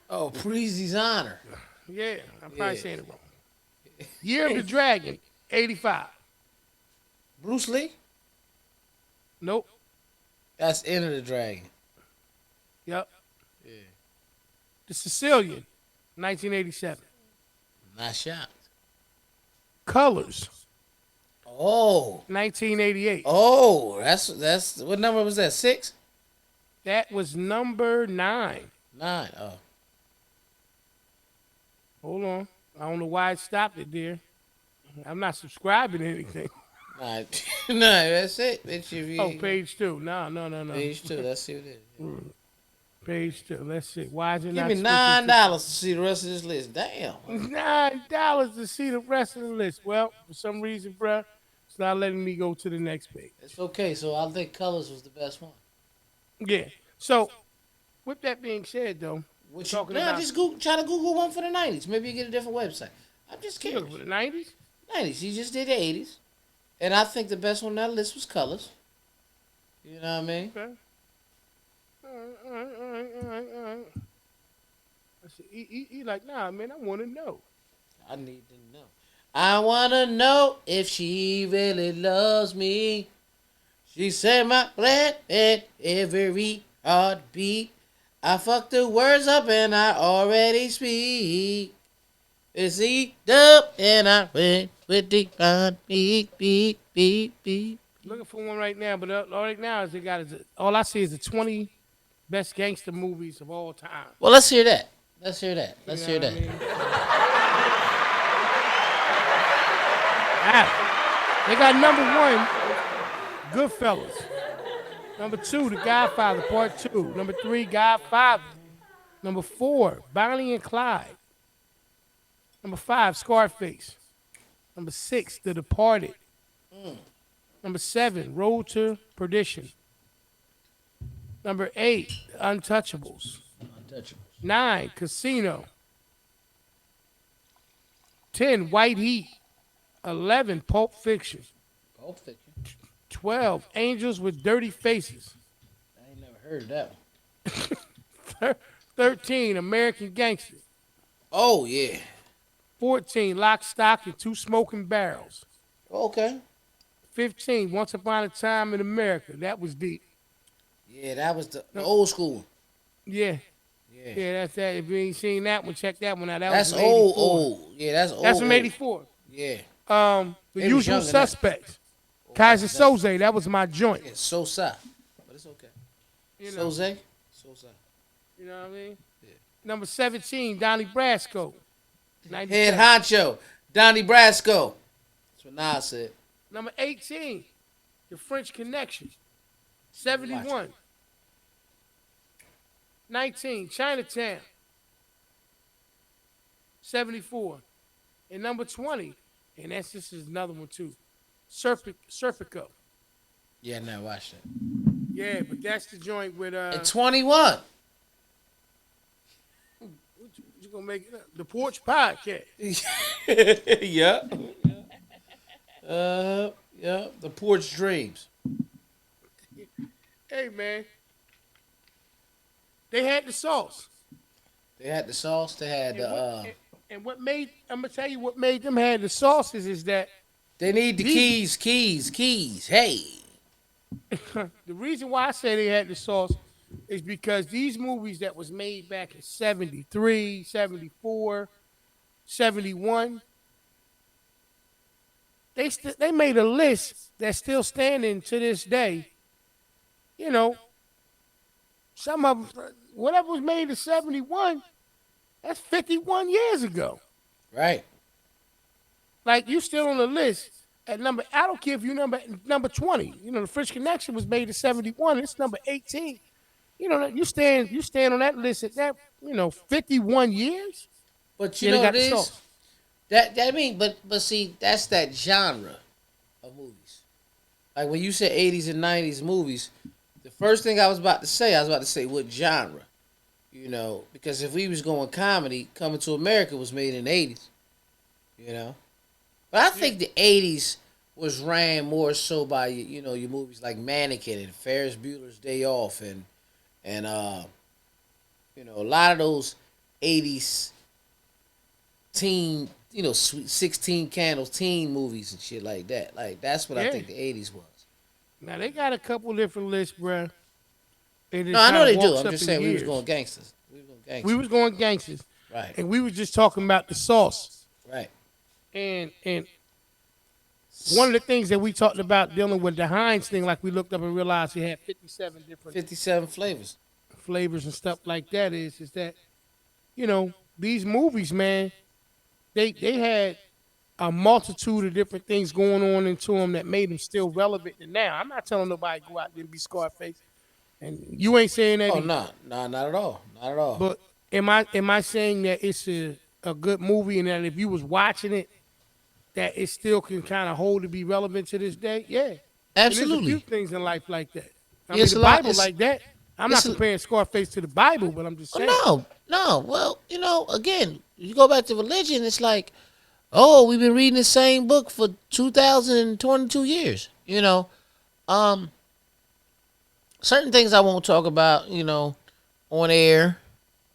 Oh, Preezy's Honor. Yeah, I'm probably saying it wrong. Year of the Dragon, 85. Bruce Lee? Nope. That's Enter the Dragon. Yep. Yeah. The Sicilian, 1987. Not shocked. Colors, Oh. 1988. Oh, that's what number was that? 6? That was number 9. 9. Oh. Hold on. I don't know why it stopped it there. I'm not subscribing to anything. Nah, no, that's it. Bitch, if you, Oh, page 2. No. Page 2. Let's see what it is. Page 2. Let's see. Why is it Give not me switching $9 to see the rest of this list. Damn. $9 to see the rest of the list. Well, for some reason, bruh, it's not letting me go to the next page. It's okay. So I think Colors was the best one. Yeah. So, with that being said, though, What talking you, nah, about just try to Google one for the 90s. Maybe you get a different website. I'm just you kidding. looking for the 90s. 90s. He just did the 80s. And I think the best one on that list was Colors. You know what I mean? Okay. All right. I said, he like, nah, man, I want to know. I need to know. I want to know if she really loves me. She said my blood at every heartbeat. I fucked the words up and I already speak. It's E-dub and I went with the beep, beep, beep, beep. Looking for one right now, but all right now is they got is all I see is the 20 best gangster movies of all time. Well, let's hear that. Let's hear that. You Let's know hear what I that. mean? They got number one, Goodfellas. Number two, The Godfather, Part 2. Number 3, Godfather. Number 4, Bonnie and Clyde. Number 5, Scarface. Number 6, The Departed. Number 7, Road to Perdition. Number 8, Untouchables. Untouchables. 9, Casino. 10, White Heat. 11, Pulp Fiction. Pulp Fiction. 12, Angels with Dirty Faces. I ain't never heard of that one. 13, American Gangster. Oh, yeah. 14, Lock, Stock, and Two Smoking Barrels. Okay. 15, Once Upon a Time in America. That was deep. Yeah, that was the old school one. Yeah. Yeah. Yeah, that's that. If you ain't seen that one, check that one out. That's was old. Yeah, that's old. That's from 84. Yeah. The They was Usual younger than that. Suspects. Kaiser Soze, that was my joint. Yeah, Sosa. But it's okay. You know, Sosa. you know what I mean? Yeah. Number 17, Donnie Brasco. Head 97. honcho. Donnie Brasco. That's what Nas said. Number 18, The French Connection. 71. 19, Chinatown. 74. And number 20, and this is another one too, Serpico. Yeah, I never watched that. Yeah, but that's the joint with At 21. what you gonna make it up? The Porch Podcast. Yeah. Yeah. The Porch Dreams. Hey man, they had the sauce. They had the sauce. They had the. And what made I'm gonna tell you what made them have the sauces is that They need the keys. Hey. the reason why I say they had the sauce is because these movies that was made back in 73, 74, 71, they made a list that's still standing to this day. You know, some of them, whatever was made in 71, that's 51 years ago. Right. Like you still on the list at number. I don't care if you number 20. You know, the French Connection was made in 71. It's number 18. You know, you stand on that list at that. 51 years. But you Yeah, they know got what it the is? sauce. That I mean, but see, that's that genre of movies. Like when you said 80s and 90s movies, the first thing I was about to say what genre. You know, because if we was going comedy, Coming to America was made in the 80s. You know? But I think the 80s was ran more so by, your movies like Mannequin and Ferris Bueller's Day Off and a lot of those 80s teen, 16 Candles teen movies and shit like that. Like, that's what I think the 80s was. Now, they got a couple different lists, bruh. No, I know they do. I'm just saying we was going gangsters. We was going gangsters. Right. And we was just talking about the sauce. Right. And one of the things that we talked about dealing with the Heinz thing, like we looked up and realized it had 57 different 57 flavors and stuff like that is that, these movies, man, they had a multitude of different things going on into them that made them still relevant to now. I'm not telling nobody to go out there and be Scarface. And you ain't saying that. Oh, no, not at all. Not at all. But am I saying that it's a good movie and that if you was watching it, that it still can kind of hold to be relevant to this day? Yeah. Absolutely. And there's a few things in life like that. I Yes, mean, the Bible like that. I'm not comparing Scarface to the Bible, but I'm just saying. No. Well, again, you go back to religion, it's like, oh, we've been reading the same book for 2,022 years. Certain things I won't talk about, on air,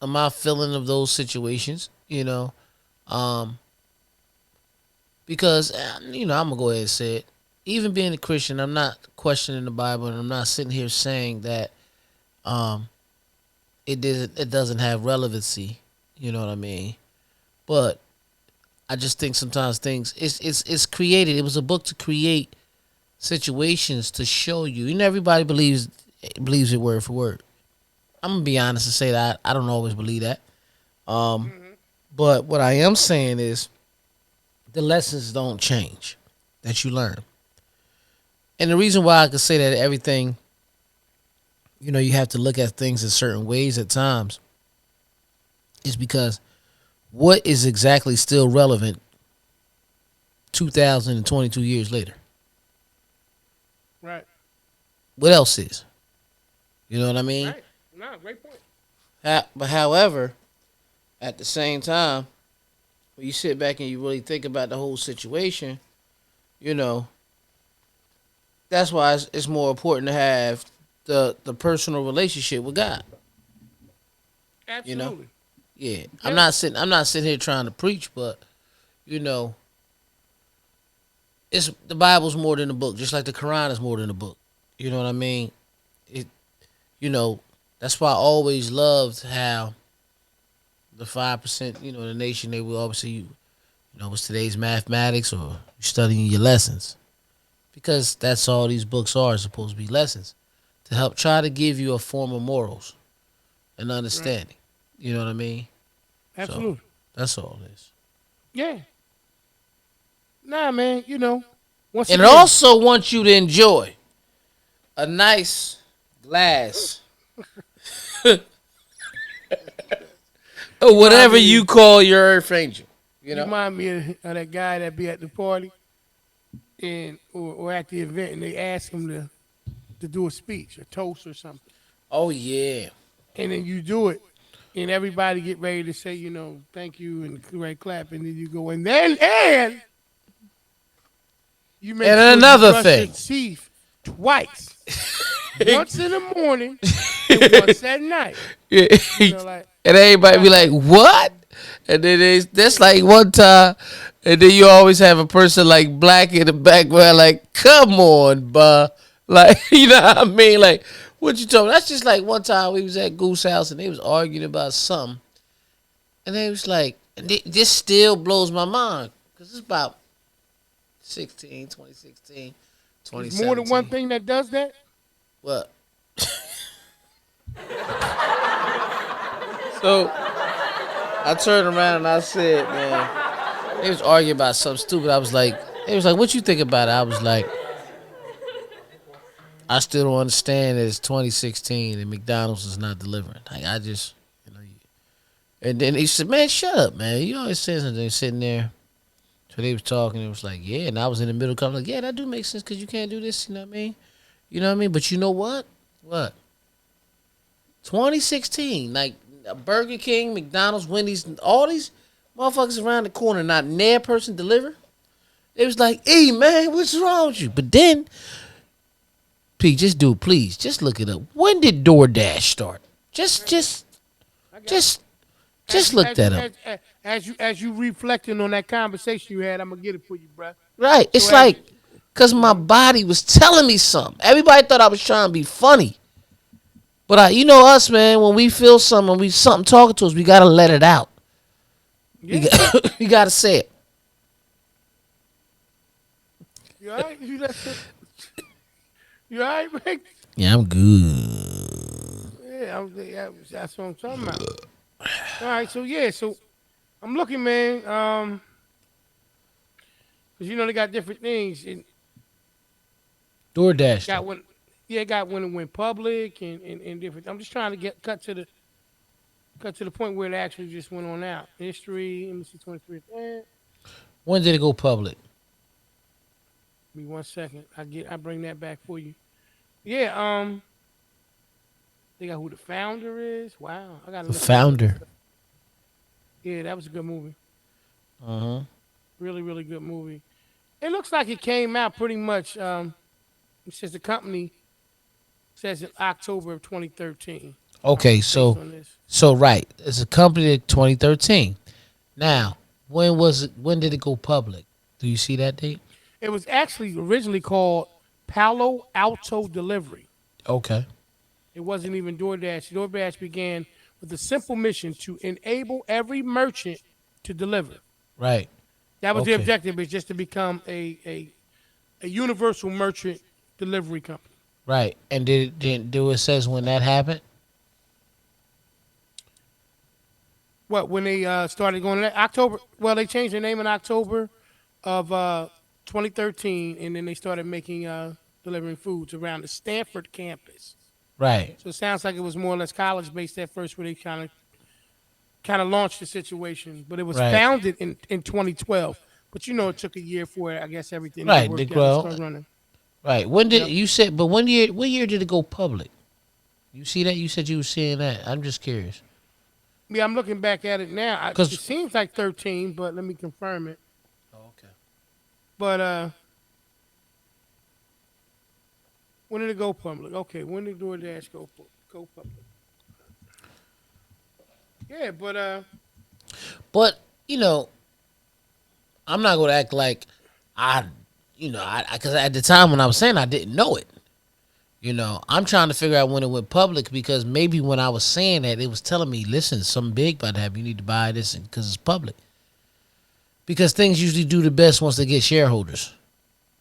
my feeling of those situations, because, I'm going to go ahead and say it. Even being a Christian, I'm not questioning the Bible, and I'm not sitting here saying that it doesn't have relevancy. You know what I mean? But I just think sometimes things it's created. It was a book to create situations to show you. You know, everybody believes it word for word. I'm gonna be honest and say that I don't always believe that. Um, Mm-hmm. but what I am saying is the lessons don't change that you learn. And the reason why I can say that everything, you have to look at things in certain ways at times is because what is exactly still relevant 2022 years later? Right. What else is? You know what I mean? Right. No, great point. But however, at the same time, when you sit back and you really think about the whole situation, you know, that's why it's more important to have the personal relationship with God. You know, Absolutely. yeah. I'm Yeah. not sitting. I'm not sitting here trying to preach, but you know, it's the Bible's more than a book, just like the Quran is more than a book. You know what I mean? It. You know, that's why I always loved how the 5%, the nation they will obviously, what's today's mathematics or studying your lessons because that's all these books are supposed to be lessons to help try to give you a form of morals and Right. understanding. You know what I mean? So Absolutely. that's all it is. Yeah. Nah, man. Once And it again, also wants you to enjoy a nice glass or you mind whatever me. you call your earth angel. You You know? mind me of that guy that be at the party and or at the event, and they ask him to do a speech, a toast or something, Oh yeah. and then you do it, and everybody get ready to say, thank you and right clap, and then you go, and you make And sure you another brush your thing. teeth twice, once in the morning and once at night. Yeah. Like And everybody be like, "What?" And then that's like one time, and then you always have a person like black in the background, like, "Come on, buh," like you know what I mean? Like, what you talking? That's just like one time we was at Goose House and they was arguing about something, and they was like, and this still blows my mind because it's about 2016, there's more than one 2017. thing that does that. What? So I turned around and I said, man. They was arguing about something stupid. I was like, they was like, what you think about it? I was like, I still don't understand that it's 2016 and McDonald's is not delivering. Like, I just, you know. And then he said, man, shut up, man. You always say something sitting there. So they was talking. It was like, yeah. And I was in the middle coming like, yeah, that do make sense because you can't do this. You know what I mean? You know what I mean? But you know what? What? 2016, like Burger King, McDonald's, Wendy's, all these motherfuckers around the corner, not near person deliver. It was like, hey man, what's wrong with you? But then, P, just do it, please. Just look it up. When did DoorDash start? Just, just, I got you. just, just look that up. As you reflecting on that conversation you had, I'm gonna get it for you, bruh. Right? So It's as like, you, cause my hmm body was telling me something. Everybody thought I was trying to be funny, but you know us, man. When we feel something, when we something talking to us, we gotta let it out. We yeah, got, we gotta say it. you all right? You all right, man? Yeah, I'm good. Yeah, that's what I'm talking about. All right, so yeah, so I'm looking, man. Cause they got different things, and DoorDash got though. when, yeah, got when it went public and different. I'm just trying to get cut to the point where it actually just went on out. History, let me see, 23. When did it go public? Give me 1 second. I bring that back for you. Yeah, they got who the founder is. Wow, I gotta The look at this other founder. stuff. Yeah, that was a good movie. Uh huh. Really, really good movie. It looks like it came out pretty much. It says the company says in October of 2013, Okay, based so on this. right, it's a company in 2013. Right. Now, when was it? When did it go public? Do you see that date? It was actually originally called Palo Alto Delivery. Okay. It wasn't even DoorDash. DoorDash began. with the simple mission to enable every merchant to deliver. Right. That was the Okay. objective, is just to become a universal merchant delivery company. Right. And did do it says when that happened? What, when they started going to October? Well, they changed their name in October of 2013, and then they started making delivering foods around the Stanford campus. Right. So it sounds like it was more or less college based at first, where they kind of launched the situation. But it was Right. founded in 2012. But it took a year for it, I guess, everything to get Right. The worked out and grow. start running. Right. When did Yep. you said? But when year? What year did it go public? You see that? You said you were seeing that. I'm just curious. Yeah, I'm looking back at it now. It Cause. seems like 13, but let me confirm it. Oh, okay. But when did it go public? Okay, when did DoorDash go public? Yeah, but But I'm not gonna act like I, because at the time when I was saying I didn't know it. I'm trying to figure out when it went public because maybe when I was saying that, it was telling me, listen, something big about to happen. You need to buy this because it's public. Because things usually do the best once they get shareholders.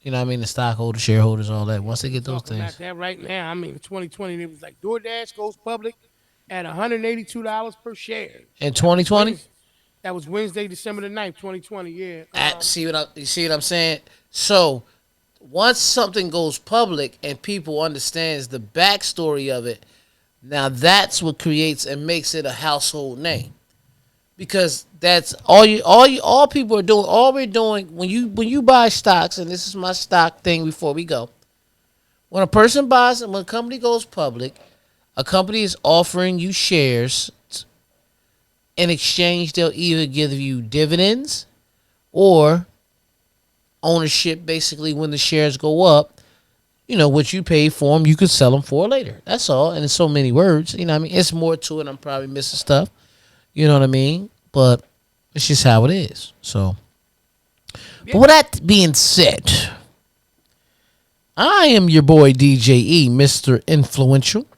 You know what I mean? The stockholders, shareholders, all that. Once they get those talking about things. that right now. I mean, in 2020, it was like DoorDash goes public at $182 per share. In That was 2020? Wednesday. That was Wednesday, December the 9th, 2020. Yeah. You see what I'm saying? So once something goes public and people understands the backstory of it, now that's what creates and makes it a household name. Because that's all people are doing. All we're doing when you buy stocks, and this is my stock thing before we go. When a person buys and when a company goes public, a company is offering you shares. In exchange, they'll either give you dividends or ownership. Basically, when the shares go up, what you paid for them, you could sell them for later. That's all. And in so many words, you know what I mean? It's more to it. I'm probably missing stuff. You know what I mean? But it's just how it is. So, but with that being said, I am your boy DJE, Mr. Influential.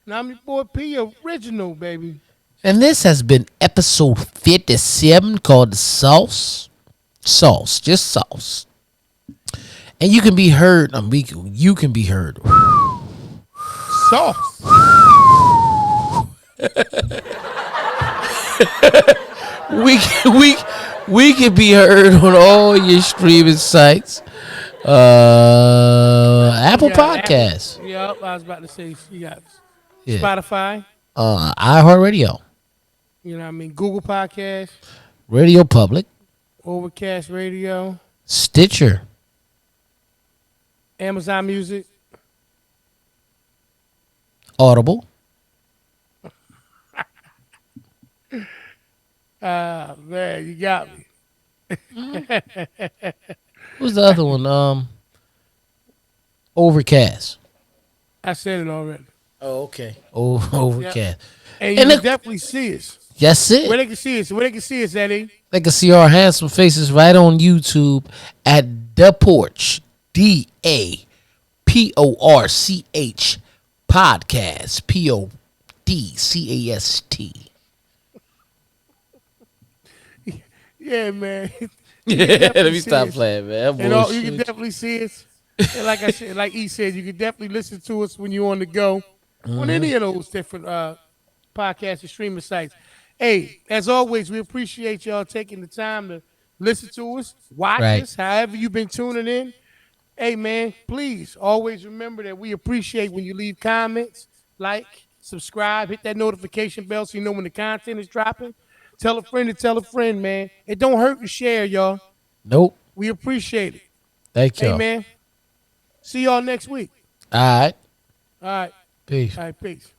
Now I'm your boy P Original, baby. And this has been episode 57 called The Sauce. Sauce, just sauce. And you can be heard, you can be heard. Sauce. we can be heard on all your streaming sites. Apple Podcasts. Yep, I was about to say you got Yeah. Spotify. iHeartRadio. You know what I mean? Google Podcasts, Radio Public. Overcast Radio, Stitcher. Amazon Music. Audible. Ah, man, you got me. Who's the other one? Overcast. I said it already. Oh, okay. Overcast. And you can definitely see us. That's it. Where they can see us, Eddie. They can see our handsome faces right on YouTube at The Porch. DAPORCH podcast. PODCAST. Yeah, man. Let me stop playing, man. You can definitely see us. And like I said, like E said, you can definitely listen to us when you're on the go on any of those different podcast and streaming sites. Hey, as always, we appreciate y'all taking the time to listen to us, watch us, however you've been tuning in. Hey, man, please always remember that we appreciate when you leave comments, like, subscribe, hit that notification bell so you know when the content is dropping. Tell a friend to tell a friend, man. It don't hurt to share, y'all. Nope. We appreciate it. Thank you. Hey, man. See y'all next week. All right. All right. Peace. All right, peace.